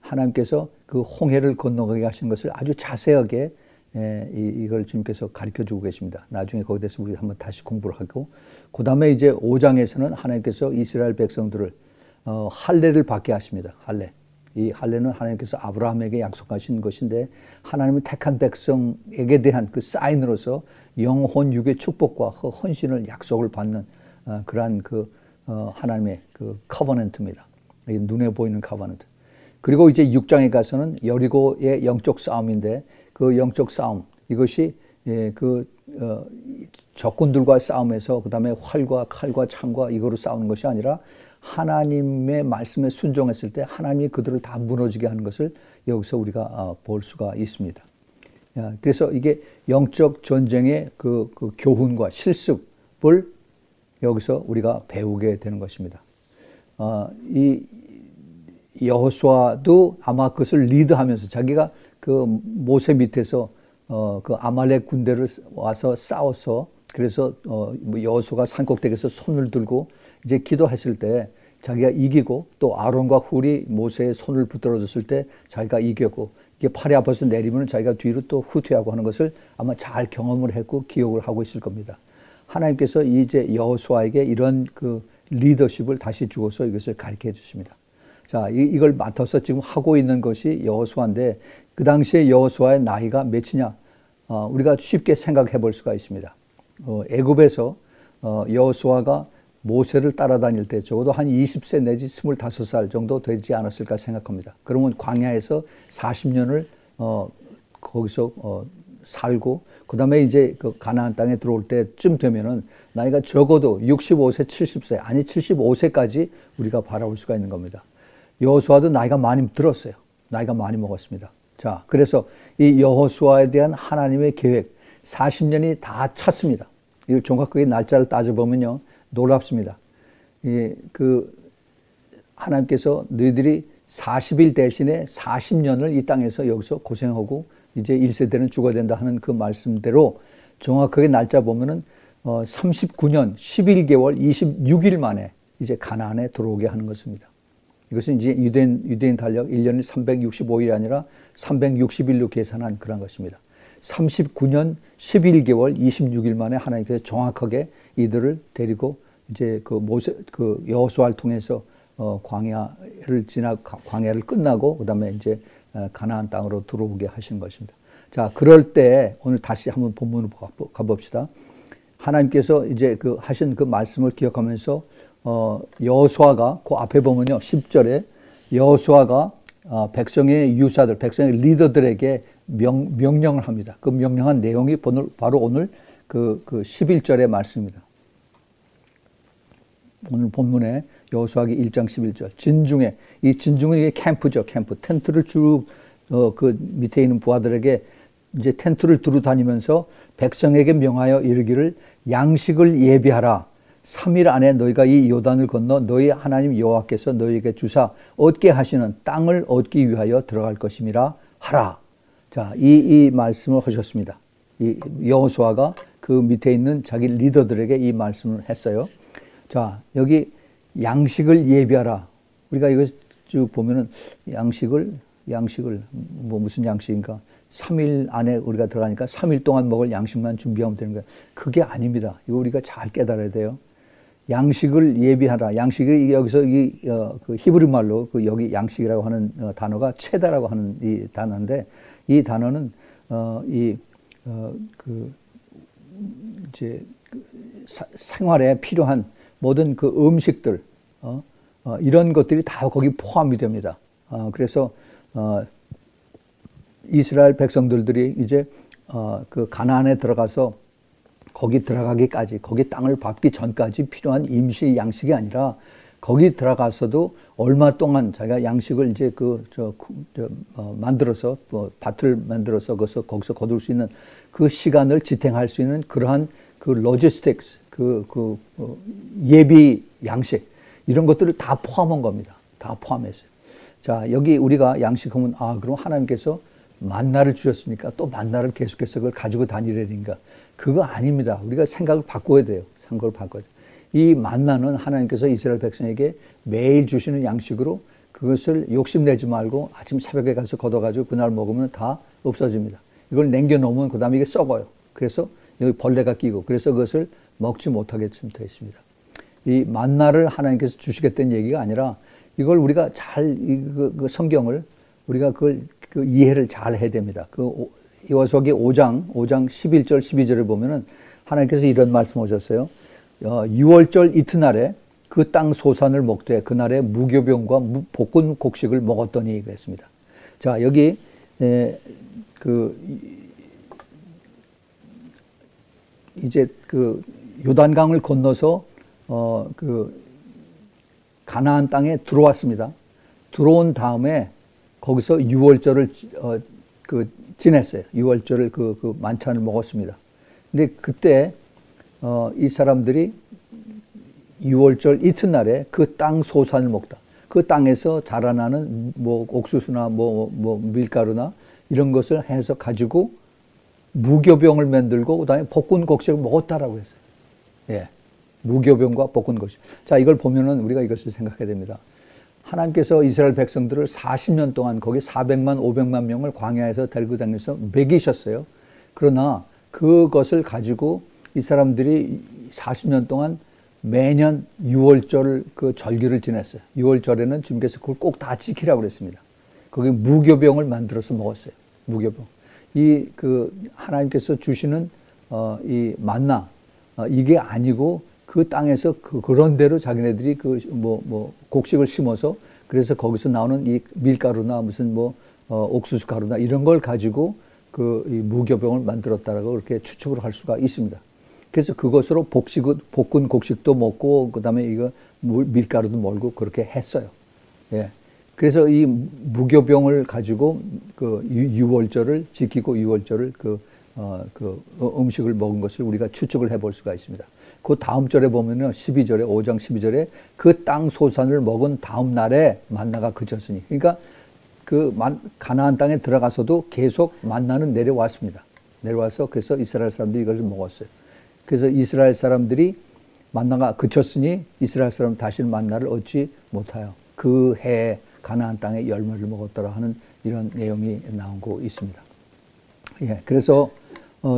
하나님께서 그 홍해를 건너가게 하신 것을 아주 자세하게 이걸 주님께서 가르쳐 주고 계십니다. 나중에 거기에 대해서 우리 한번 다시 공부를 하고, 그 다음에 이제 5장에서는 하나님께서 이스라엘 백성들을 할례를 받게 하십니다. 할례. 이 할례는 하나님께서 아브라함에게 약속하신 것인데, 하나님은 택한 백성에게 대한 그 사인으로서 영혼 육의 축복과 그 헌신을 약속을 받는 그러한 하나님의 그 커버넌트입니다. 눈에 보이는 커버넌트. 그리고 이제 6장에 가서는 여리고의 영적 싸움인데, 그 영적 싸움, 이것이 적군들과의 싸움에서 그 다음에 활과 칼과 창과 이거로 싸우는 것이 아니라 하나님의 말씀에 순종했을 때 하나님이 그들을 다 무너지게 하는 것을 여기서 우리가 볼 수가 있습니다. 그래서 이게 영적 전쟁의 그 교훈과 실습을 여기서 우리가 배우게 되는 것입니다. 이 여호수아도 아마 그것을 리드하면서 자기가 그 모세 밑에서 그 아말렉 군대를 와서 싸워서, 그래서 여호수아가 산꼭대기에서 손을 들고 이제 기도했을 때 자기가 이기고, 또 아론과 훌이 모세의 손을 붙들어 줬을 때 자기가 이겼고, 이게 팔이 아파서 내리면 자기가 뒤로 또 후퇴하고 하는 것을 아마 잘 경험을 했고 기억을 하고 있을 겁니다. 하나님께서 이제 여호수아에게 이런 그 리더십을 다시 주어서 이것을 가르쳐 주십니다. 자, 이걸 맡아서 지금 하고 있는 것이 여호수아인데, 그 당시에 여호수아의 나이가 몇이냐? 우리가 쉽게 생각해 볼 수가 있습니다. 애굽에서 여호수아가 모세를 따라다닐 때 적어도 한 20세 내지 25살 정도 되지 않았을까 생각합니다. 그러면 광야에서 40년을 거기서 살고, 그 다음에 이제 그 가나안 땅에 들어올 때쯤 되면은 나이가 적어도 65세, 70세, 아니 75세까지 우리가 바라볼 수가 있는 겁니다. 여호수아도 나이가 많이 들었어요. 나이가 많이 먹었습니다. 자, 그래서 이 여호수아에 대한 하나님의 계획 40년이 다 찼습니다. 이걸 정확하게 날짜를 따져보면요, 놀랍습니다. 하나님께서 너희들이 40일 대신에 40년을 이 땅에서 여기서 고생하고 이제 1세대는 죽어야 된다 하는 그 말씀대로 정확하게 날짜 보면은 39년 11개월 26일 만에 이제 가나안에 들어오게 하는 것입니다. 이것은 이제 유대인 달력 1년이 365일이 아니라 360일로 계산한 그런 것입니다. 39년 11개월 26일 만에 하나님께서 정확하게 이들을 데리고 이제 그 여호수아를 통해서 광야를 끝나고 그다음에 이제 가나안 땅으로 들어오게 하신 것입니다. 자, 그럴 때 오늘 다시 한번 본문으로 가봅시다. 하나님께서 이제 하신 그 말씀을 기억하면서 여호수아가 그 앞에 보면요, 10절에 여호수아가 백성의 유사들, 백성의 리더들에게 명령을 합니다. 그 명령한 내용이 바로 오늘 그 11절의 말씀입니다. 오늘 본문에 여호수아기 1장 11절. 진중에, 이 진중은 이게 캠프죠, 캠프. 텐트를 쭉 그 밑에 있는 부하들에게 이제 텐트를 두루 다니면서 백성에게 명하여 이르기를 양식을 예비하라. 3일 안에 너희가 이 요단을 건너 너희 하나님 여호와께서 너희에게 주사 얻게 하시는 땅을 얻기 위하여 들어갈 것임이라 하라. 자, 이 말씀을 하셨습니다. 이 여호수아가 그 밑에 있는 자기 리더들에게 이 말씀을 했어요. 자, 여기 양식을 예비하라. 우리가 이거 쭉 보면은 양식을 무슨 양식인가? 3일 안에 우리가 들어가니까 3일 동안 먹을 양식만 준비하면 되는 거예요. 그게 아닙니다. 이거 우리가 잘 깨달아야 돼요. 양식을 예비하라. 양식이 여기서 그 히브리 말로 여기 양식이라고 하는 단어가 체다라고 하는 이 단어인데, 이 단어는 이제 생활에 필요한 모든 그 음식들 이런 것들이 다 거기 포함이 됩니다. 그래서 이스라엘 백성들이 이제 그 가나안에 들어가서 거기 들어가기까지, 거기 땅을 밟기 전까지 필요한 임시 양식이 아니라 거기 들어가서도 얼마 동안 자기가 양식을 이제 만들어서 밭을 만들어서 거기서 거둘 수 있는 그 시간을 지탱할 수 있는 그러한 그 로지스틱스, 예비 양식 이런 것들을 다 포함한 겁니다. 다 포함했어요. 자, 여기 우리가 양식하면 그럼 하나님께서 만나를 주셨으니까 또 만나를 계속해서 그걸 가지고 다니려니까 그거 아닙니다. 우리가 생각을 바꿔야 돼요. 생각을 바꿔야 돼요. 이 만나는 하나님께서 이스라엘 백성에게 매일 주시는 양식으로 그것을 욕심내지 말고 아침 새벽에 가서 걷어가지고 그날 먹으면 다 없어집니다. 이걸 남겨놓으면 그 다음에 이게 썩어요. 그래서 여기 벌레가 끼고 그래서 그것을 먹지 못하게 되어 있습니다. 이 만나를 하나님께서 주시겠다는 얘기가 아니라 이걸 우리가 잘 그 성경을 우리가 그걸 이해를 잘 해야 됩니다. 요소기 5장 11절 12절을 보면은 하나님께서 이런 말씀하셨어요. 6월절 이튿날에 그 땅 소산을 먹되 그날에 무교병과 볶은 곡식을 먹었더니 그랬습니다. 자, 여기 이제 요단강을 건너서 가나안 땅에 들어왔습니다. 들어온 다음에 거기서 6월절을 지냈어요. 6월절을 그 만찬을 먹었습니다. 근데 그때 이 사람들이 6월절 이튿날에 그 땅 소산을 먹다. 그 땅에서 자라나는 뭐 옥수수나 뭐 밀가루나 이런 것을 해서 가지고 무교병을 만들고 그다음에 볶은 곡식을 먹었다라고 했어요. 예. 무교병과 볶은 곡식. 자, 이걸 보면은 우리가 이것을 생각해야 됩니다. 하나님께서 이스라엘 백성들을 40년 동안 거기 400만, 500만 명을 광야에서 데리고 다니면서 먹이셨어요. 그러나 그것을 가지고 이 사람들이 40년 동안 매년 6월절 그 절기를 지냈어요. 6월절에는 주님께서 그걸 꼭 다 지키라고 그랬습니다. 거기 무교병을 만들어서 먹었어요. 무교병. 하나님께서 주시는 이 만나 이게 아니고 그 땅에서 그런 대로 자기네들이 곡식을 심어서 그래서 거기서 나오는 이 밀가루나 무슨 옥수수 가루나 이런 걸 가지고 이 무교병을 만들었다라고 그렇게 추측을 할 수가 있습니다. 그래서 그것으로 볶은 곡식도 먹고 그다음에 이거 밀가루도 먹고 그렇게 했어요. 예. 그래서 이 무교병을 가지고 유월절을 지키고 유월절을 음식을 먹은 것을 우리가 추측을 해볼 수가 있습니다. 그 다음 절에 보면은 12절에 5장 12절에 그 땅 소산을 먹은 다음 날에 만나가 그쳤으니, 그러니까 가나안 땅에 들어가서도 계속 만나는 내려왔습니다. 내려와서 그래서 이스라엘 사람들이 이걸 먹었어요. 그래서 이스라엘 사람들이 만나가 그쳤으니 이스라엘 사람 다시는 만나를 얻지 못하여 그 해에 가나안 땅에 열매를 먹었더라 하는 이런 내용이 나오고 있습니다. 예, 그래서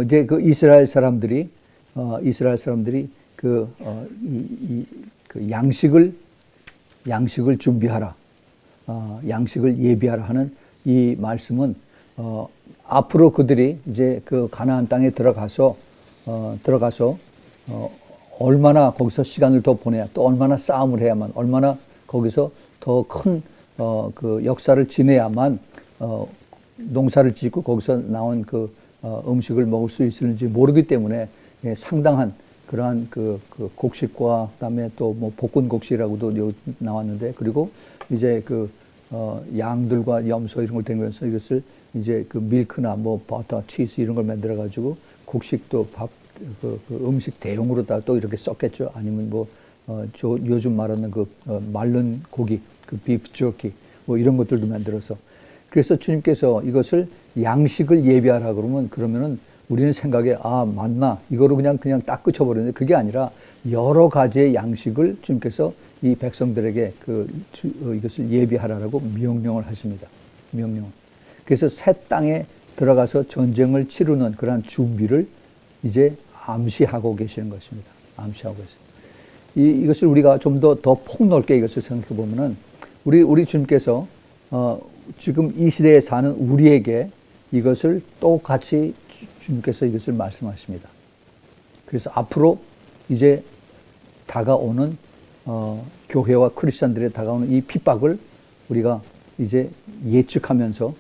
이제 이스라엘 사람들이 양식을 준비하라, 양식을 예비하라 하는 이 말씀은 앞으로 그들이 이제 가나안 땅에 들어가서 얼마나 거기서 시간을 더 보내야, 또 얼마나 싸움을 해야만, 얼마나 거기서 더 큰 역사를 지내야만 농사를 짓고 거기서 나온 음식을 먹을 수 있을지 모르기 때문에 상당한 그러한 곡식과 그다음에 또 볶은 곡식이라고도 나왔는데, 그리고 이제 양들과 염소 이런 걸 댕기면서 이것을 이제 밀크나 버터, 치즈 이런 걸 만들어 가지고 곡식도 음식 대용으로 다 또 이렇게 썼겠죠. 아니면 요즘 말하는 마른 고기, 비프 저키 이런 것들도 만들어서. 그래서 주님께서 이것을 양식을 예비하라 그러면은 우리는 생각에 맞나 이거로 그냥 딱 그쳐버리는데, 그게 아니라 여러 가지의 양식을 주님께서 이 백성들에게 이것을 예비하라라고 명령을 하십니다. 명령. 그래서 새 땅에 들어가서 전쟁을 치르는 그러한 준비를 이제 암시하고 계시는 것입니다. 암시하고 계세요. 이것을 우리가 좀 더 폭넓게 이것을 생각해 보면은 우리 주님께서 지금 이 시대에 사는 우리에게 이것을 똑같이 주님께서 이것을 말씀하십니다. 그래서 앞으로 이제 다가오는 교회와 크리스천들에 다가오는 이 핍박을 우리가 이제 예측하면서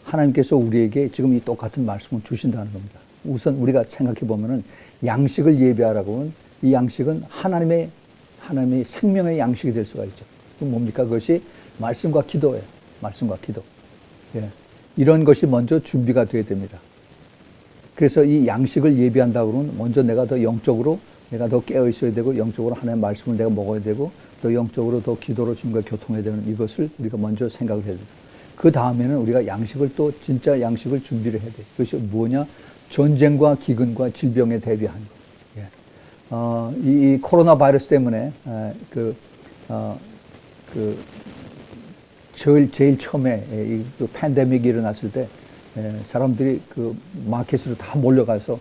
하나님께서 우리에게 지금 이 똑같은 말씀을 주신다는 겁니다. 우선 우리가 생각해 보면은 양식을 예비하라고 하면 이 양식은 하나님의 생명의 양식이 될 수가 있죠. 그 뭡니까? 그것이 말씀과 기도예요. 말씀과 기도. 예. 이런 것이 먼저 준비가 되어야 됩니다. 그래서 이 양식을 예비한다고 그러면 먼저 내가 더 영적으로 내가 더 깨어 있어야 되고 영적으로 하나님의 말씀을 내가 먹어야 되고 또 영적으로 더 기도로 주님과 교통해야 되는 이것을 우리가 먼저 생각을 해야 됩니다. 그 다음에는 우리가 양식을 또 진짜 양식을 준비를 해야 돼요. 그것이 뭐냐? 전쟁과 기근과 질병에 대비하는 것. 예. 이 코로나 바이러스 때문에 제일 처음에 그 팬데믹이 일어났을 때 사람들이 그 마켓으로 다 몰려가서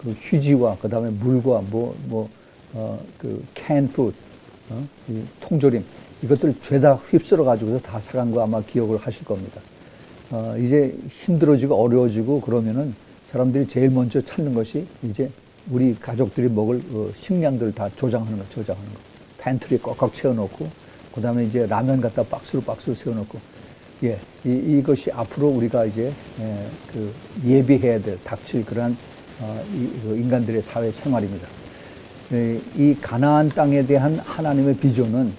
그 휴지와 그 다음에 물과 그 캔 푸드, 이 통조림 이것들 죄다 휩쓸어 가지고서 다 사간 거 아마 기억을 하실 겁니다. 이제 힘들어지고 어려워지고 그러면은 사람들이 제일 먼저 찾는 것이 이제 우리 가족들이 먹을 식량들 다 조장하는 거. 팬트리 꽉꽉 채워놓고 그 다음에 이제 라면 갖다 박스로 세워놓고, 예, 이것이 앞으로 우리가 이제 예비해야 될 닥칠 그러한 인간들의 사회 생활입니다. 이 가나안 땅에 대한 하나님의 비전은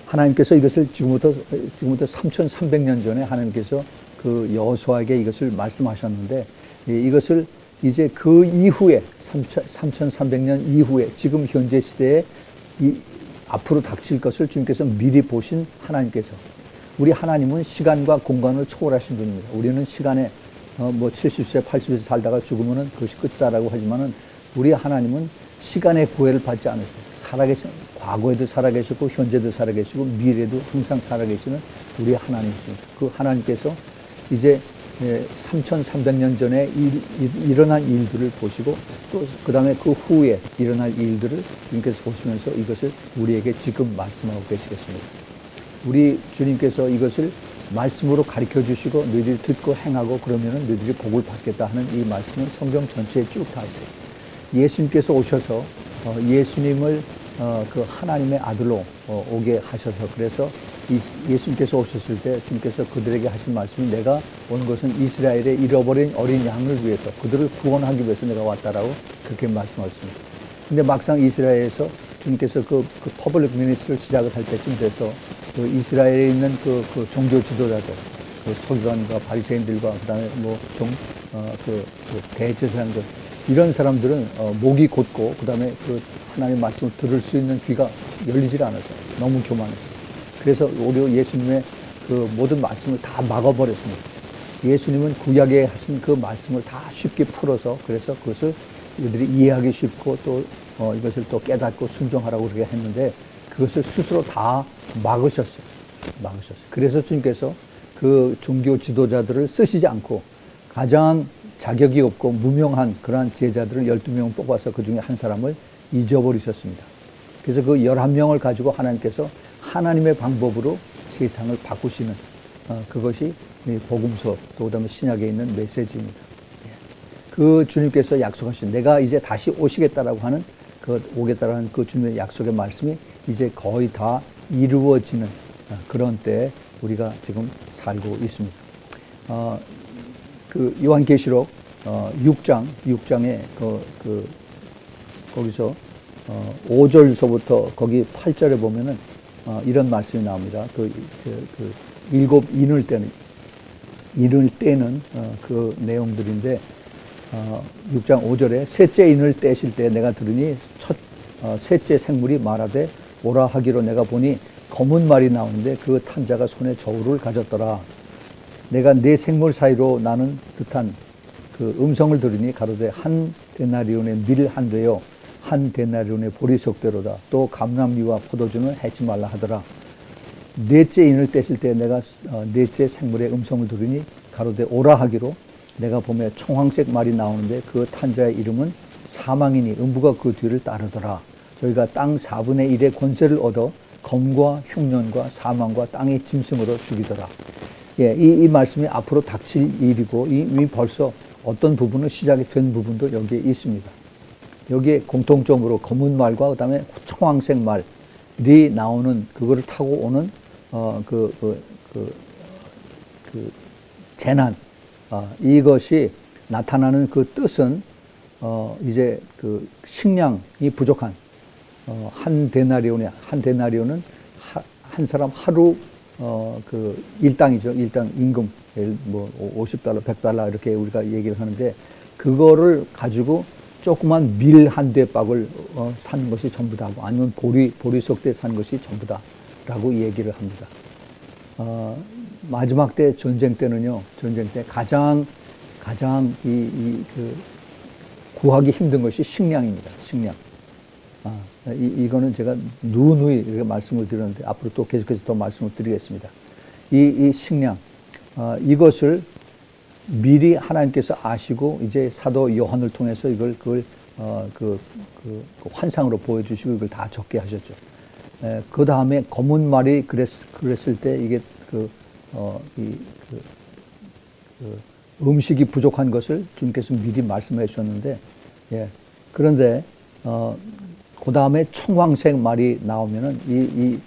하나님께서 이것을 지금부터 3,300년 전에 하나님께서 그 여호수아에게 이것을 말씀하셨는데, 이것을 이제 그 이후에 3,300년 이후에 지금 현재 시대에 앞으로 닥칠 것을 주님께서 미리 보신 하나님께서, 우리 하나님은 시간과 공간을 초월하신 분입니다. 우리는 시간에 70세, 80세 살다가 죽으면은 그것이 끝이다라고 하지만은 우리 하나님은 시간의 구애를 받지 않으세요. 과거에도 살아계셨고 현재도 살아계시고 미래도 항상 살아계시는 우리 하나님이십니다. 그 하나님께서 이제 3,300년 전에 일어난 일들을 보시고 또 그 다음에 그 후에 일어날 일들을 주님께서 보시면서 이것을 우리에게 지금 말씀하고 계시겠습니다. 우리 주님께서 이것을 말씀으로 가르쳐 주시고 너희들이 듣고 행하고 그러면은 너희들이 복을 받겠다 하는 이 말씀은 성경 전체에 쭉 다 있어요. 예수님께서 오셔서 예수님을 그 하나님의 아들로 오게 하셔서, 그래서 예수님께서 오셨을 때 주님께서 그들에게 하신 말씀이 내가 온 것은 이스라엘의 잃어버린 어린 양을 위해서 그들을 구원하기 위해서 내가 왔다라고 그렇게 말씀하셨습니다. 근데 막상 이스라엘에서 주님께서 그 퍼블릭 미니스트를 시작을 할 때쯤 돼서 그 이스라엘에 있는 그 종교 지도자들, 그 서기관과 바리새인들과 그다음에 그 대제사장들, 이런 사람들은 목이 곧고 그다음에 그 하나님의 말씀을 들을 수 있는 귀가 열리질 않았어요. 너무 교만했어요. 그래서 오히려 예수님의 그 모든 말씀을 다 막아버렸습니다. 예수님은 구약에 하신 그 말씀을 다 쉽게 풀어서, 그래서 그것을 이들이 이해하기 쉽고 또 이것을 또 깨닫고 순종하라고 그렇게 했는데 그것을 스스로 다 막으셨어요. 그래서 주님께서 그 종교 지도자들을 쓰시지 않고 가장 자격이 없고 무명한 그러한 제자들을 12명 뽑아서 그 중에 한 사람을 잊어버리셨습니다. 그래서 그 11명을 가지고 하나님께서 하나님의 방법으로 세상을 바꾸시는 그것이 복음서, 또 그다음에 신약에 있는 메시지입니다. 그 주님께서 약속하신 내가 이제 다시 오시겠다라고 하는 오겠다라는 그 주님의 약속의 말씀이 이제 거의 다 이루어지는 그런 때에 우리가 지금 살고 있습니다. 그 요한계시록 6장에 거기서 5절서부터 거기 8절에 보면은 이런 말씀이 나옵니다. 일곱 인을 떼는 그 내용들인데 6장 5절에 셋째 인을 떼실 때 내가 들으니 셋째 생물이 말하되 오라 하기로 내가 보니 검은 말이 나오는데 그 탄자가 손에 저울을 가졌더라. 내가 네 생물 사이로 나는 듯한 그 음성을 들으니 가로되 한 데나리온의 밀 한 되요 한 데나리온의 보리석대로다. 또 감람류와 포도주는 해치 말라 하더라. 넷째 인을 떼실 때 내가 넷째 생물의 음성을 들으니 가로되 오라 하기로 내가 보며 청황색 말이 나오는데 그 탄자의 이름은 사망이니 음부가 그 뒤를 따르더라. 저희가 땅 4분의 1의 권세를 얻어 검과 흉년과 사망과 땅의 짐승으로 죽이더라. 예, 이 말씀이 앞으로 닥칠 일이고 이미 벌써 어떤 부분은 시작이 된 부분도 여기에 있습니다. 여기에 공통점으로 검은 말과 그다음에 청황색 말이 나오는 그거를 타고 오는 재난, 이것이 나타나는 그 뜻은 이제 그 식량이 부족한 한 데나리온은 한 사람 하루 그 일당이죠. 일당 임금 뭐 $50, $100 이렇게 우리가 얘기를 하는데 그거를 가지고 조그만 밀 한 대박을 사는 것이 전부다고 아니면 보리석 때 사는 것이 전부다라고 얘기를 합니다. 마지막 때 전쟁 때는요. 전쟁 때 가장 그 구하기 힘든 것이 식량입니다. 식량. 이거는 제가 누누이 이렇게 말씀을 드렸는데 앞으로 또 계속해서 더 말씀을 드리겠습니다. 이 식량, 이것을 미리 하나님께서 아시고 이제 사도 요한을 통해서 그걸 환상으로 보여주시고 이걸 다 적게 하셨죠. 그 다음에 검은 말이 그랬을 때 이게 음식이 부족한 것을 주님께서 미리 말씀해 주셨는데, 예. 그런데 그 다음에 청황색 말이 나오면은 이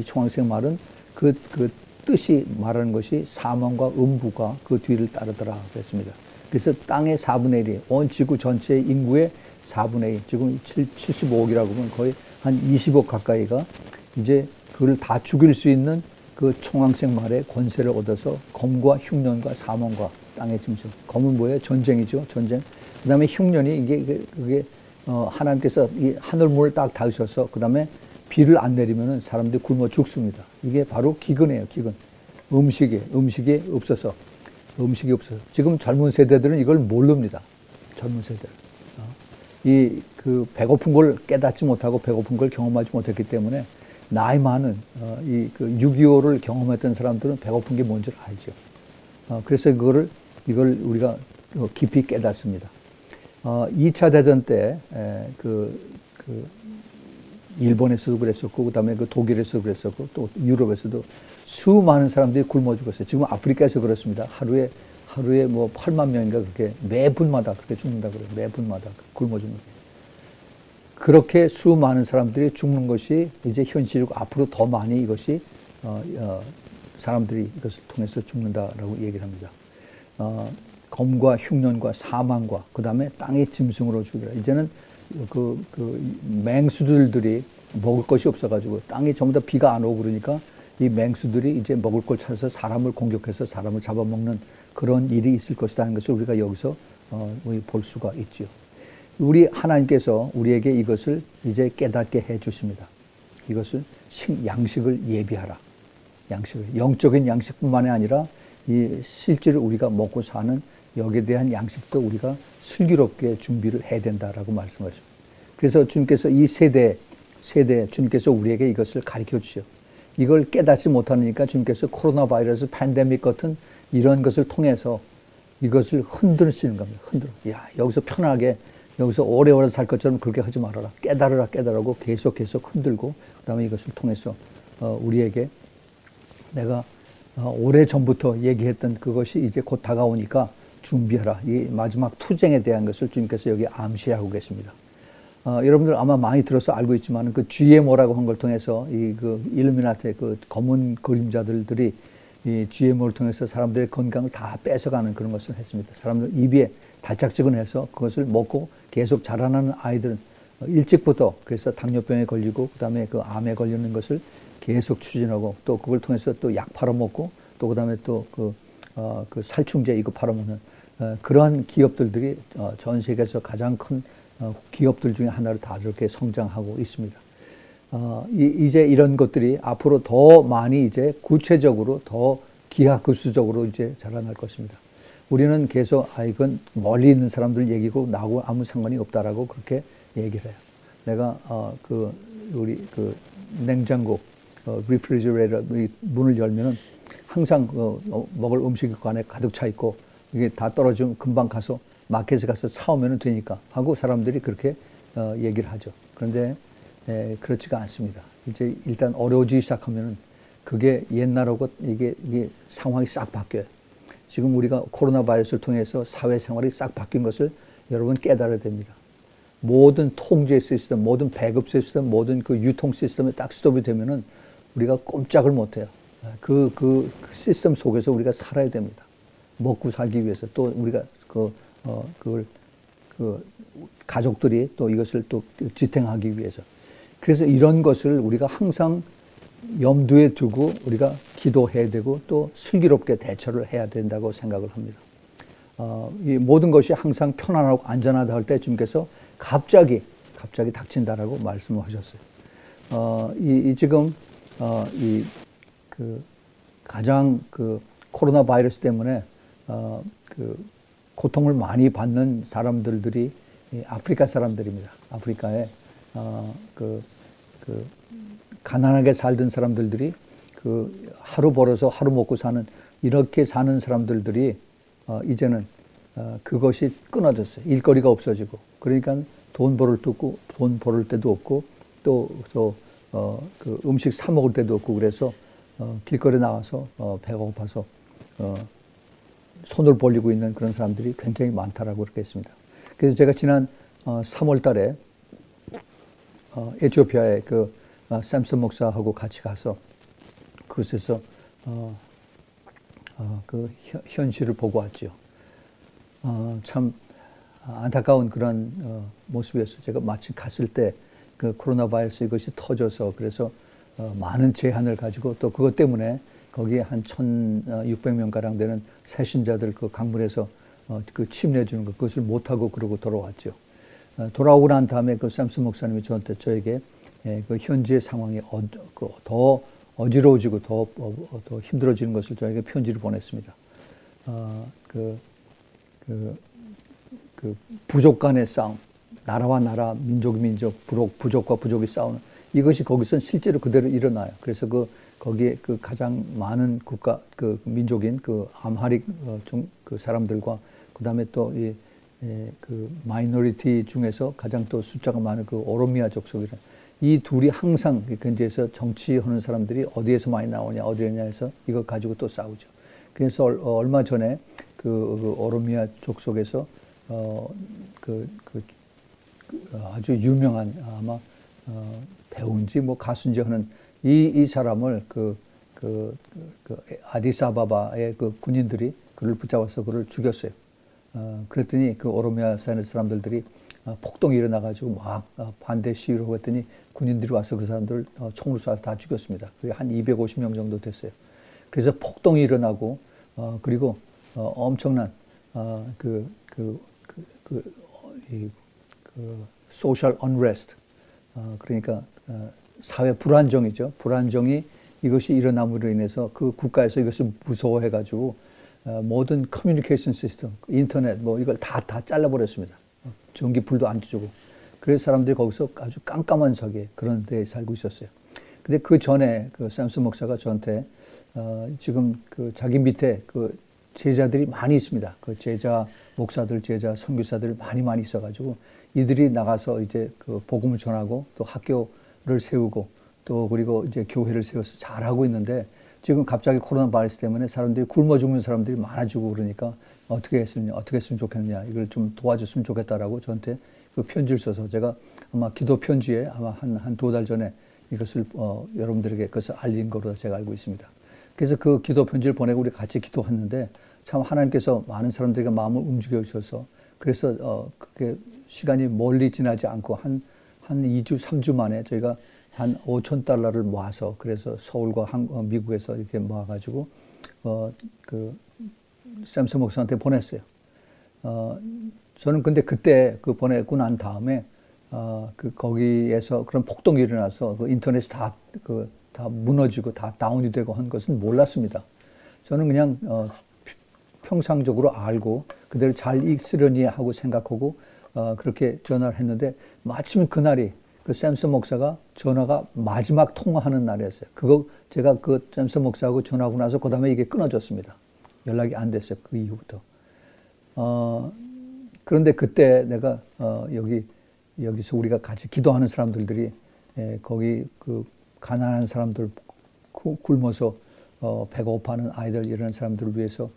청황색 말은 그 뜻이 말하는 것이 사망과 음부가 그 뒤를 따르더라 그랬습니다. 그래서 땅의 4분의 1이 온 지구 전체의 인구의 4분의 1, 지금 75억이라고 보면 거의 한 20억 가까이가 이제 그걸 다 죽일 수 있는 그 청황색 말의 권세를 얻어서 검과 흉년과 사망과 땅의 짐승. 검은 뭐예요? 전쟁이죠. 전쟁. 그 다음에 흉년이 그게 하나님께서 이 하늘문을 딱 닫으셔서 그 다음에 비를 안 내리면은 사람들이 굶어 죽습니다. 이게 바로 기근이에요. 기근. 음식이 없어서. 지금 젊은 세대들은 이걸 모릅니다. 젊은 세대들. 그 배고픈 걸 깨닫지 못하고 배고픈 걸 경험하지 못했기 때문에 나이 많은 그 6.25를 경험했던 사람들은 배고픈 게 뭔지 알죠. 그래서 이걸 우리가 깊이 깨닫습니다. 2차 대전 때 일본에서도 그랬었고 그다음에 그 독일에서도 그랬었고 또 유럽에서도 수많은 사람들이 굶어 죽었어요. 지금 아프리카에서 그렇습니다. 하루에 뭐 8만 명인가 그렇게 매분마다 그렇게 죽는다 그래요. 매분마다 굶어 죽는. 그렇게 수많은 사람들이 죽는 것이 이제 현실이고 앞으로 더 많이 이것이 사람들이 이것을 통해서 죽는다라고 얘기를 합니다. 검과 흉년과 사망과 그 다음에 땅의 짐승으로 죽이라. 이제는 그 맹수들이 먹을 것이 없어가지고 땅이 전부 다 비가 안 오고 그러니까 이 맹수들이 이제 먹을 걸 찾아서 사람을 공격해서 사람을 잡아먹는 그런 일이 있을 것이라는 것을 우리가 여기서 볼 수가 있지요. 우리 하나님께서 우리에게 이것을 이제 깨닫게 해 주십니다. 이것을 양식을 예비하라. 양식을 영적인 양식뿐만이 아니라 이 실제로 우리가 먹고 사는 여기에 대한 양식도 우리가 슬기롭게 준비를 해야 된다라고 말씀하십니다. 그래서 주님께서 이 세대 주님께서 우리에게 이것을 가르쳐 주시오. 이걸 깨닫지 못하니까 주님께서 코로나 바이러스 팬데믹 같은 이런 것을 통해서 이것을 흔드시는 겁니다. 야, 여기서 편하게 여기서 오래오래 살 것처럼 그렇게 하지 말아라. 깨달으라고 계속 흔들고 그다음에 이것을 통해서 우리에게 내가 오래전부터 얘기했던 그것이 이제 곧 다가오니까 준비하라. 이 마지막 투쟁에 대한 것을 주님께서 여기 암시하고 계십니다. 여러분들 아마 많이 들어서 알고 있지만 그 GMO라고 한 걸 통해서 그 일루미나티 그 검은 그림자들이 이 GMO를 통해서 사람들의 건강을 다 뺏어가는 그런 것을 했습니다. 사람들 입에 달짝지근해서 그것을 먹고 계속 자라나는 아이들은 일찍부터 그래서 당뇨병에 걸리고 그다음에 그 암에 걸리는 것을 계속 추진하고 또 그걸 통해서 또 약 팔아먹고 또 그다음에 또 그 살충제 이거 팔아먹는 그러한 기업들이 전 세계에서 가장 큰 기업들 중에 하나로 다 이렇게 성장하고 있습니다. 이제 이런 것들이 앞으로 더 많이 이제 구체적으로 더 기하급수적으로 이제 자라날 것입니다. 우리는 계속 이건 멀리 있는 사람들 얘기고 나하고 아무 상관이 없다라고 그렇게 얘기를 해요. 내가 우리 냉장고 리프리지레이터 문을 열면은 항상 먹을 음식이 그 안에 가득 차 있고 이게 다 떨어지면 금방 가서 마켓에 가서 사오면 되니까 하고 사람들이 그렇게 얘기를 하죠. 그런데 그렇지가 않습니다. 이제 일단 어려워지기 시작하면은 그게 옛날하고 이게 상황이 싹 바뀌어요. 지금 우리가 코로나 바이러스를 통해서 사회생활이 싹 바뀐 것을 여러분 깨달아야 됩니다. 모든 통제 시스템, 모든 배급 시스템, 모든 그 유통 시스템에 딱 스톱이 되면은 우리가 꼼짝을 못 해요. 그 시스템 속에서 우리가 살아야 됩니다. 먹고 살기 위해서 또 우리가 그걸 가족들이 또 이것을 또 지탱하기 위해서. 그래서 이런 것을 우리가 항상 염두에 두고 우리가 기도해야 되고 또 슬기롭게 대처를 해야 된다고 생각을 합니다. 이 모든 것이 항상 편안하고 안전하다 할 때 주님께서 갑자기 닥친다라고 말씀을 하셨어요. 지금 가장 코로나 바이러스 때문에 고통을 많이 받는 사람들이 아프리카 사람들입니다. 아프리카에 가난하게 살던 사람들이 하루 벌어서 하루 먹고 사는 이렇게 사는 사람들이 이제는 그것이 끊어졌어요. 일거리가 없어지고 그러니까 돈 벌을 때도 없고 또 음식 사 먹을 때도 없고 그래서 길거리에 나가서 배가 고파서 손을 벌리고 있는 그런 사람들이 굉장히 많다라고 그렇게 했습니다. 그래서 제가 지난 3월 달에 에티오피아에 샘슨 목사하고 같이 가서 그곳에서 현실을 보고 왔죠. 참 안타까운 그런 모습이었어요. 제가 마침 갔을 때 코로나 바이러스 이것이 터져서 그래서 많은 제한을 가지고 또 그것 때문에 거기에 한 1,600명 가량 되는 새신자들 강물에서 침례해 주는 그것을 못하고 그러고 돌아왔죠. 돌아오고 난 다음에 샘슨 목사님이 저에게 현지의 상황이 더 어지러워지고 더 힘들어지는 것을 저에게 편지를 보냈습니다. 부족 간의 싸움, 나라와 나라, 민족이 민족, 부족과 부족이 싸우는 이것이 거기서 실제로 그대로 일어나요. 그래서 거기에 가장 많은 국가 민족인 암하릭 사람들과 그다음에 또 마이너리티 중에서 가장 또 숫자가 많은 오로미아 족속이라 이 둘이 항상 현지에서 정치하는 사람들이 어디에서 많이 나오냐 어디냐 해서 이거 가지고 또 싸우죠. 그래서 얼마 전에 오로미아 족속에서 아주 유명한 아마 배우인지 가수인지 하는 이 사람을 아디스아바바의 군인들이 그를 붙잡아서 그를 죽였어요. 그랬더니 오로미아 사람들이 폭동이 일어나가지고 막 반대 시위를 하고 했더니 군인들이 와서 그 사람들을 총으로 쏴서 다 죽였습니다. 그게 한 250명 정도 됐어요. 그래서 폭동이 일어나고 그리고 엄청난 social unrest 그러니까 사회 불안정이죠. 불안정이 이것이 일어남으로 인해서 그 국가에서 이것을 무서워해가지고 모든 커뮤니케이션 시스템, 인터넷 이걸 다 잘라버렸습니다. 전기 불도 안 주고. 그래서 사람들이 거기서 아주 깜깜한 석에 그런 데에 살고 있었어요. 근데 그 전에 샘슨 목사가 저한테 지금 자기 밑에 제자들이 많이 있습니다. 제자 목사들, 제자 선교사들이 많이 있어가지고 이들이 나가서 이제 복음을 전하고 또 학교를 세우고 또 그리고 이제 교회를 세워서 잘하고 있는데 지금 갑자기 코로나 바이러스 때문에 사람들이 굶어 죽는 사람들이 많아지고 그러니까 어떻게 했으면 좋겠느냐 이걸 좀 도와줬으면 좋겠다라고 저한테 편지를 써서 제가 아마 기도 편지에 아마 한 2달 전에 이것을 여러분들에게 그것을 알린 거로 제가 알고 있습니다. 그래서 그 기도 편지를 보내고 우리 같이 기도했는데 참 하나님께서 많은 사람들에게 마음을 움직여 주셔서 그래서 그게 시간이 멀리 지나지 않고 한 2주, 3주 만에 저희가 한 $5,000를 모아서 그래서 서울과 미국에서 이렇게 모아가지고 샘슨 목사한테 보냈어요. 저는 근데 그때 보내고 난 다음에 거기에서 그런 폭동이 일어나서 인터넷이 다 무너지고 다 다운이 되고 한 것은 몰랐습니다. 저는 그냥 평상적으로 알고 그대로 잘 있으려니 하고 생각하고 그렇게 전화를 했는데 마침 그날이 샘슨 목사가 전화가 마지막 통화하는 날이었어요. 제가 샘슨 목사하고 전화하고 나서 그 다음에 이게 끊어졌습니다. 연락이 안 됐어요. 그 이후부터. 그런데 그때 내가 여기서 우리가 같이 기도하는 사람들이 거기 가난한 사람들 굶어서 배가 고파하는 아이들 이런 사람들을 위해서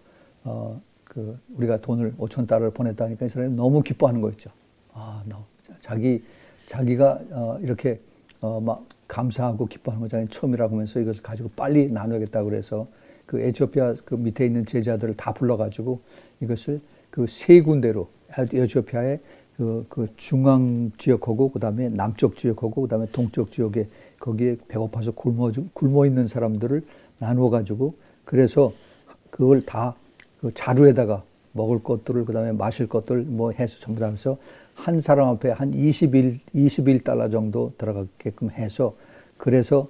우리가 돈을 $5,000를 보냈다니까 이 사람이 너무 기뻐하는 거였죠. 자기가 이렇게 막 감사하고 기뻐하는 거 자기는 처음이라고 하면서 이것을 가지고 빨리 나눠야겠다고 그래서 그 에티오피아 그 밑에 있는 제자들을 다 불러가지고 이것을 그 세 군데로 에티오피아의 그 중앙 지역하고 그다음에 남쪽 지역하고 그다음에 동쪽 지역에 거기에 배고파서 굶어 있는 사람들을 나누어 가지고 그래서 그걸 다 그 자루에다가 먹을 것들을 그다음에 마실 것들 뭐 해서 전부 다 해서 한 사람 앞에 한 21달러 정도 들어가게끔 해서 그래서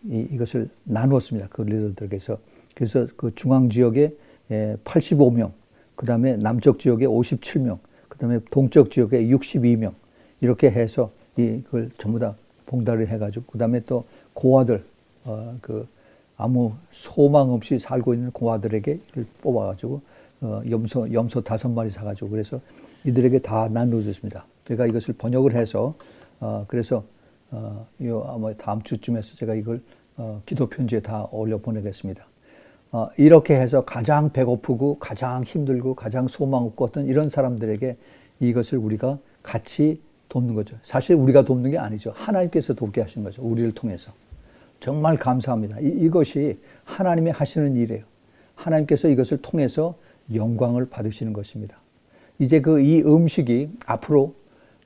이것을 나누었습니다. 그 리더들에게서. 그래서 그 중앙 지역에 85명, 그다음에 남쪽 지역에 57명, 그다음에 동쪽 지역에 62명 이렇게 해서 이걸 전부 다 봉다를 해가지고 그다음에 또 고아들 그 아무 소망 없이 살고 있는 고아들에게 뽑아가지고 염소 5마리 사가지고 그래서 이들에게 다 나눠줬습니다. 제가 이것을 번역을 해서 그래서 아마 다음 주쯤에서 제가 이걸 기도 편지에 다 올려 보내겠습니다. 이렇게 해서 가장 배고프고 가장 힘들고 가장 소망 없고 어떤 이런 사람들에게 이것을 우리가 같이 돕는 거죠. 사실 우리가 돕는 게 아니죠. 하나님께서 돕게 하신 거죠. 우리를 통해서. 정말 감사합니다. 이것이 하나님이 하시는 일이에요. 하나님께서 이것을 통해서 영광을 받으시는 것입니다. 이제 이 음식이 앞으로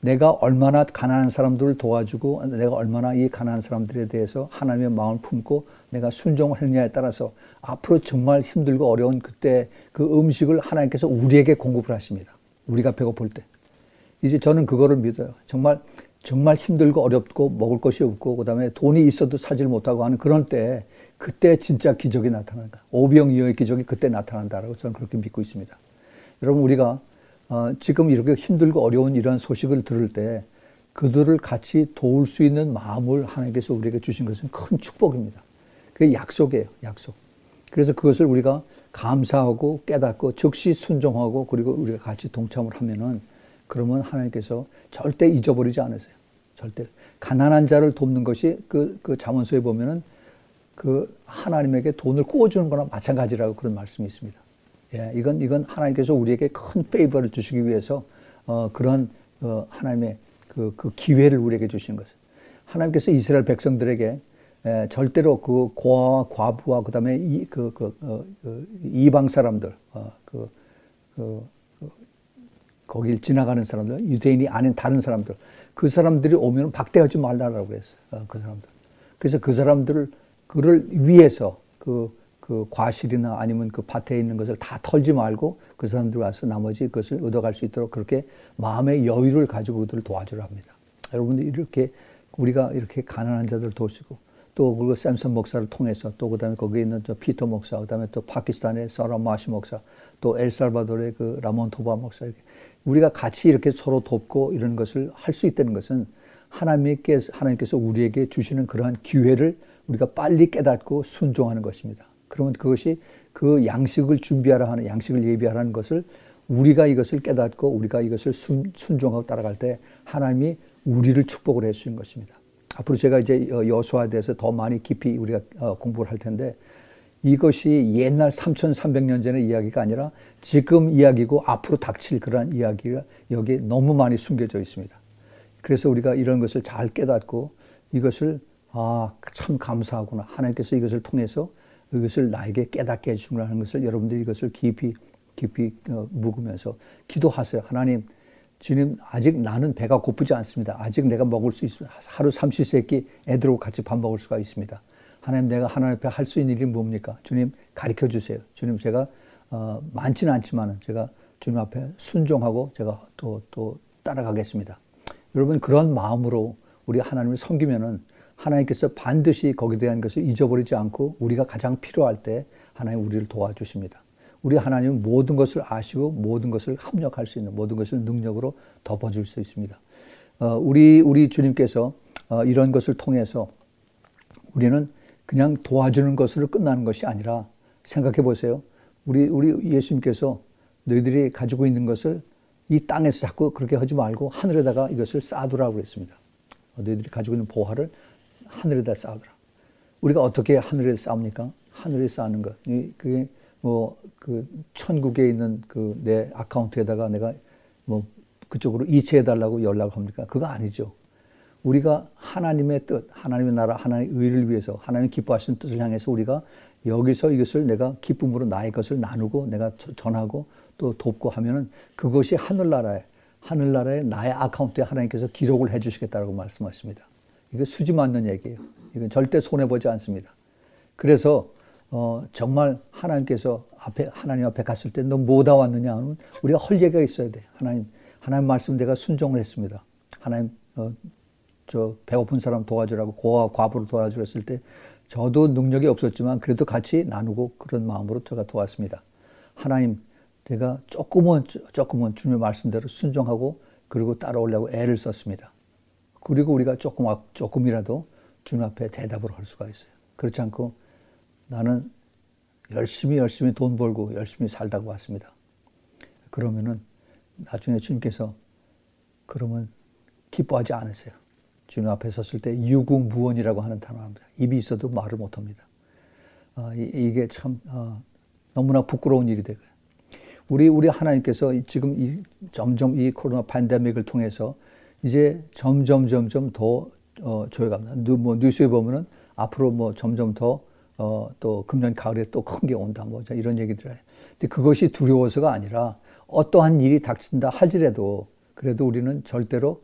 내가 얼마나 가난한 사람들을 도와주고 내가 얼마나 이 가난한 사람들에 대해서 하나님의 마음을 품고 내가 순종을 했느냐에 따라서 앞으로 정말 힘들고 어려운 그때 그 음식을 하나님께서 우리에게 공급을 하십니다. 우리가 배고플 때. 이제 저는 그거를 믿어요. 정말 힘들고 어렵고 먹을 것이 없고 그다음에 돈이 있어도 사질 못하고 하는 그런 때 그때 진짜 기적이 나타난다. 오병이어의 기적이 그때 나타난다라고 저는 그렇게 믿고 있습니다. 여러분 우리가 지금 이렇게 힘들고 어려운 이런 소식을 들을 때 그들을 같이 도울 수 있는 마음을 하나님께서 우리에게 주신 것은 큰 축복입니다. 그게 약속이에요. 약속. 그래서 그것을 우리가 감사하고 깨닫고 즉시 순종하고 그리고 우리가 같이 동참을 하면은 그러면 하나님께서 절대 잊어버리지 않으세요. 절대. 가난한 자를 돕는 것이 그 잠언서에 보면은 그 하나님에게 돈을 꾸어주는 거나 마찬가지라고 그런 말씀이 있습니다. 예, 이건 하나님께서 우리에게 큰 페이버를 주시기 위해서 그런 하나님의 그 기회를 우리에게 주신 것을. 하나님께서 이스라엘 백성들에게 절대로 그 고아와 과부와 그다음에 이방 사람들 거길 지나가는 사람들, 유대인이 아닌 다른 사람들, 그 사람들이 오면 박대하지 말라라고 그랬어요. 그 사람들. 그래서 그 사람들을 그를 위해서 그 과실이나 아니면 그 밭에 있는 것을 다 털지 말고 그 사람들 와서 나머지 그것을 얻어갈 수 있도록 그렇게 마음의 여유를 가지고 그들을 도와주려 합니다. 여러분들 이렇게 우리가 이렇게 가난한 자들을 도우시고 또 그 샘슨 목사를 통해서 또 그다음에 거기에 있는 저 피터 목사 그다음에 또 파키스탄의 사라 마시 목사 또 엘살바도르의 그 라몬 토바 목사 이렇게 우리가 같이 이렇게 서로 돕고 이런 것을 할 수 있다는 것은 하나님께서 우리에게 주시는 그러한 기회를 우리가 빨리 깨닫고 순종하는 것입니다. 그러면 그것이 그 양식을 준비하라 하는 양식을 예비하라는 것을 우리가 이것을 깨닫고 우리가 이것을 순종하고 따라갈 때 하나님이 우리를 축복을 해 주시는 것입니다. 앞으로 제가 이제 여호수아에 대해서 더 많이 깊이 우리가 공부를 할 텐데 이것이 옛날 3,300년 전의 이야기가 아니라 지금 이야기고 앞으로 닥칠 그러한 이야기가 여기에 너무 많이 숨겨져 있습니다. 그래서 우리가 이런 것을 잘 깨닫고 이것을 참 감사하구나. 하나님께서 이것을 통해서 이것을 나에게 깨닫게 해주시는 것을 여러분들이 이것을 깊이 묵으면서 기도하세요. 하나님, 주님 아직 나는 배가 고프지 않습니다. 아직 내가 먹을 수 있습니다. 하루 삼시세끼 애들하고 같이 밥 먹을 수가 있습니다. 하나님 내가 하나님 앞에 할 수 있는 일이 뭡니까? 주님 가르쳐 주세요. 주님 제가 많지는 않지만 제가 주님 앞에 순종하고 제가 또 따라가겠습니다. 여러분 그런 마음으로 우리 하나님을 섬기면은 하나님께서 반드시 거기에 대한 것을 잊어버리지 않고 우리가 가장 필요할 때 하나님 우리를 도와주십니다. 우리 하나님은 모든 것을 아시고 모든 것을 합력할 수 있는 모든 것을 능력으로 덮어줄 수 있습니다. 우리 주님께서 이런 것을 통해서 우리는 그냥 도와주는 것으로 끝나는 것이 아니라 생각해 보세요. 우리 예수님께서 너희들이 가지고 있는 것을 이 땅에서 자꾸 그렇게 하지 말고 하늘에다가 이것을 쌓아두라고 그랬습니다. 너희들이 가지고 있는 보화를 하늘에다 쌓아두라. 우리가 어떻게 하늘에 쌓습니까? 하늘에 쌓는 것. 그게 그 천국에 있는 그 내 아카운트에다가 내가 그쪽으로 이체해달라고 연락을 합니까? 그거 아니죠. 우리가 하나님의 뜻, 하나님의 나라, 하나님의 의를 위해서 하나님 기뻐하시는 뜻을 향해서 우리가 여기서 이것을 내가 기쁨으로 나의 것을 나누고 내가 전하고 또 돕고 하면은 그것이 하늘나라에 나의 아카운트에 하나님께서 기록을 해 주시겠다고 말씀하십니다. 이거 수지 맞는 얘기예요. 이건 절대 손해보지 않습니다. 그래서 정말 하나님 앞에 갔을 때 너 뭐 다 왔느냐 하면 우리가 할 얘기가 있어야 돼. 하나님 말씀 내가 순종을 했습니다. 하나님 저 배고픈 사람 도와주라고 고아 과부를 도와주라 했을 때 저도 능력이 없었지만 그래도 같이 나누고 그런 마음으로 제가 도왔습니다. 하나님 내가 조금은 주님의 말씀대로 순종하고 그리고 따라오려고 애를 썼습니다. 그리고 우리가 조금이라도 주님 앞에 대답을 할 수가 있어요. 그렇지 않고 나는 열심히 돈 벌고 열심히 살다가 왔습니다. 그러면은 나중에 주님께서 그러면 기뻐하지 않으세요. 주님 앞에 섰을 때 유구무원이라고 하는 단어입니다. 입이 있어도 말을 못합니다. 이게 참 너무나 부끄러운 일이 되고요. 우리 하나님께서 지금 점점 이 코로나 팬데믹을 통해서 이제 점점 더 조여갑니다. 뉴스에 보면은 앞으로 점점 더 또 금년 가을에 또 큰 게 온다 이런 얘기들 해요. 근데 그것이 두려워서가 아니라 어떠한 일이 닥친다 하더라도 그래도 우리는 절대로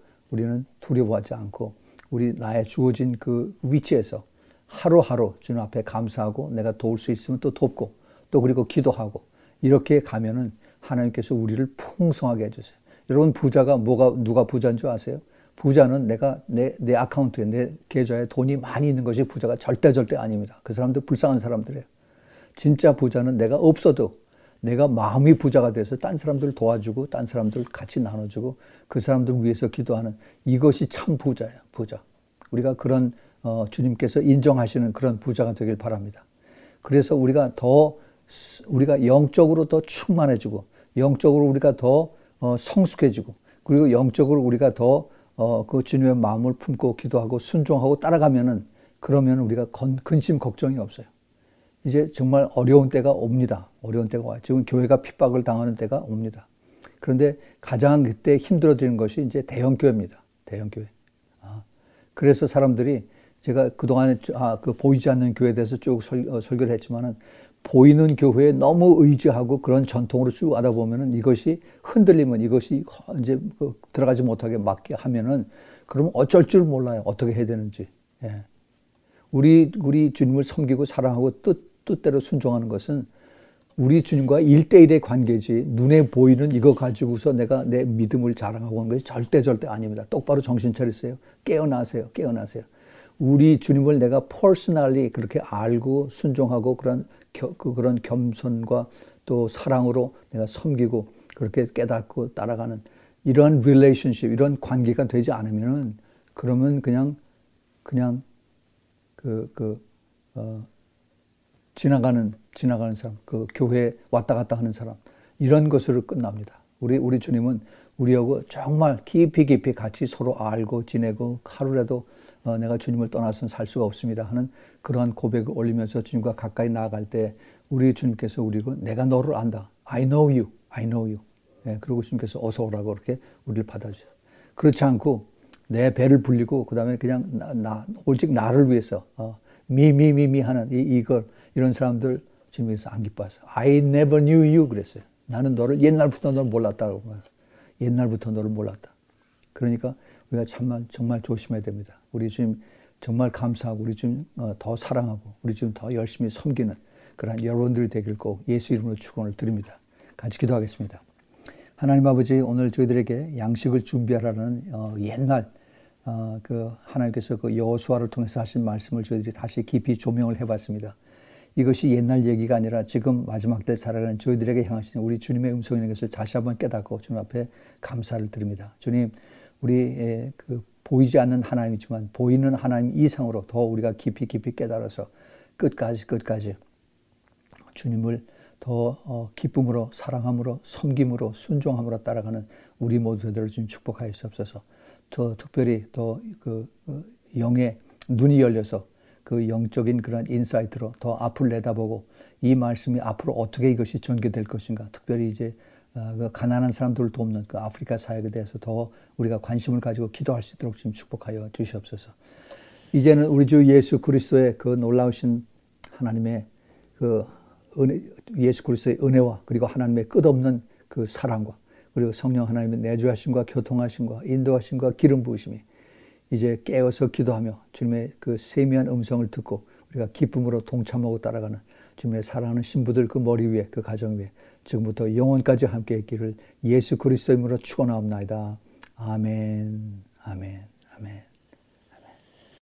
두려워하지 않고 나의 주어진 그 위치에서 하루하루 주님 앞에 감사하고 내가 도울 수 있으면 또 돕고 또 그리고 기도하고 이렇게 가면은 하나님께서 우리를 풍성하게 해주세요. 여러분 부자가 누가 부자인 줄 아세요? 부자는 내가 내 아카운트에 내 계좌에 돈이 많이 있는 것이 부자가 절대 아닙니다. 그 사람들 불쌍한 사람들이에요. 진짜 부자는 내가 없어도 내가 마음이 부자가 돼서 딴 사람들 도와주고 딴 사람들 같이 나눠주고 그 사람들 위해서 기도하는 이것이 참 부자예요. 부자. 우리가 그런 주님께서 인정하시는 그런 부자가 되길 바랍니다. 그래서 우리가 영적으로 더 충만해지고 영적으로 우리가 더 성숙해지고 그리고 영적으로 우리가 더 그 주님의 마음을 품고 기도하고 순종하고 따라가면은 그러면 우리가 근심 걱정이 없어요. 이제 정말 어려운 때가 옵니다. 어려운 때가 와요. 지금 교회가 핍박을 당하는 때가 옵니다. 그런데 가장 그때 힘들어지는 것이 이제 대형교회입니다. 대형교회. 그래서 사람들이 제가 그동안에 보이지 않는 교회에 대해서 쭉 설교를 했지만은 보이는 교회에 너무 의지하고 그런 전통으로 쭉 하다 보면은 이것이 흔들리면 이것이 이제 들어가지 못하게 막게 하면은 그러면 어쩔 줄 몰라요. 어떻게 해야 되는지. 예. 우리 주님을 섬기고 사랑하고 뜻대로 순종하는 것은 우리 주님과 1대1의 관계지 눈에 보이는 이거 가지고서 내가 내 믿음을 자랑하고 하는 것이 절대 아닙니다. 똑바로 정신 차리세요. 깨어나세요. 우리 주님을 내가 퍼스널리 그렇게 알고 순종하고 그런 겸손과 또 사랑으로 내가 섬기고 그렇게 깨닫고 따라가는 이러한 릴레이션십, 이런 관계가 되지 않으면은 그러면 그냥 지나가는 사람, 그 교회에 왔다 갔다 하는 사람, 이런 것으로 끝납니다. 우리 주님은 우리하고 정말 깊이 같이 서로 알고 지내고 하루라도 내가 주님을 떠나서는 살 수가 없습니다 하는 그러한 고백을 올리면서 주님과 가까이 나아갈 때 우리 주님께서 우리를 내가 너를 안다. I know you. 예, 그리고 주님께서 어서 오라고 그렇게 우리를 받아주세요. 그렇지 않고 내 배를 불리고 그 다음에 그냥 오직 나를 위해서 미 하는 이런 사람들 주님께서 안 기뻐하세요. I never knew you 그랬어요. 나는 너를 옛날부터 너를 몰랐다고. 옛날부터 너를 몰랐다. 그러니까 우리가 정말 조심해야 됩니다. 우리 주님 정말 감사하고 우리 주님 더 사랑하고 우리 주님 더 열심히 섬기는 그러한 여러분들이 되길 꼭 예수 이름으로 축원을 드립니다. 같이 기도하겠습니다. 하나님 아버지, 오늘 저희들에게 양식을 준비하라는 옛날 그 하나님께서 그 여호수아를 통해서 하신 말씀을 저희들이 다시 깊이 조명을 해봤습니다. 이것이 옛날 얘기가 아니라 지금 마지막 때 살아가는 저희들에게 향하신 우리 주님의 음성인 것을 다시 한번 깨닫고 주님 앞에 감사를 드립니다. 주님, 우리 그 보이지 않는 하나님이지만 보이는 하나님 이상으로 더 우리가 깊이 깨달아서 끝까지 주님을 더 기쁨으로 사랑함으로 섬김으로 순종함으로 따라가는 우리 모두들을 좀 축복하여 주옵소서. 더 특별히 더 그 영의 눈이 열려서 그 영적인 그런 인사이트로 더 앞을 내다보고 이 말씀이 앞으로 어떻게 이것이 전개될 것인가, 특별히 이제 그 가난한 사람들을 돕는 그 아프리카 사역에 대해서 더 우리가 관심을 가지고 기도할 수 있도록 좀 축복하여 주시옵소서. 이제는 우리 주 예수 그리스도의 그 놀라우신 하나님의 그 예수 그리스도의 은혜와 그리고 하나님의 끝없는 그 사랑과 그리고 성령 하나님의 내주하심과 교통하심과 인도하심과 기름 부으심이 이제 깨어서 기도하며 주님의 그 세미한 음성을 듣고 우리가 기쁨으로 동참하고 따라가는 주님의 사랑하는 신부들 그 머리 위에 그 가정 위에 지금부터 영원까지 함께 있기를 예수 그리스도의 이름으로 축원하옵나이다. 아멘, 아멘, 아멘.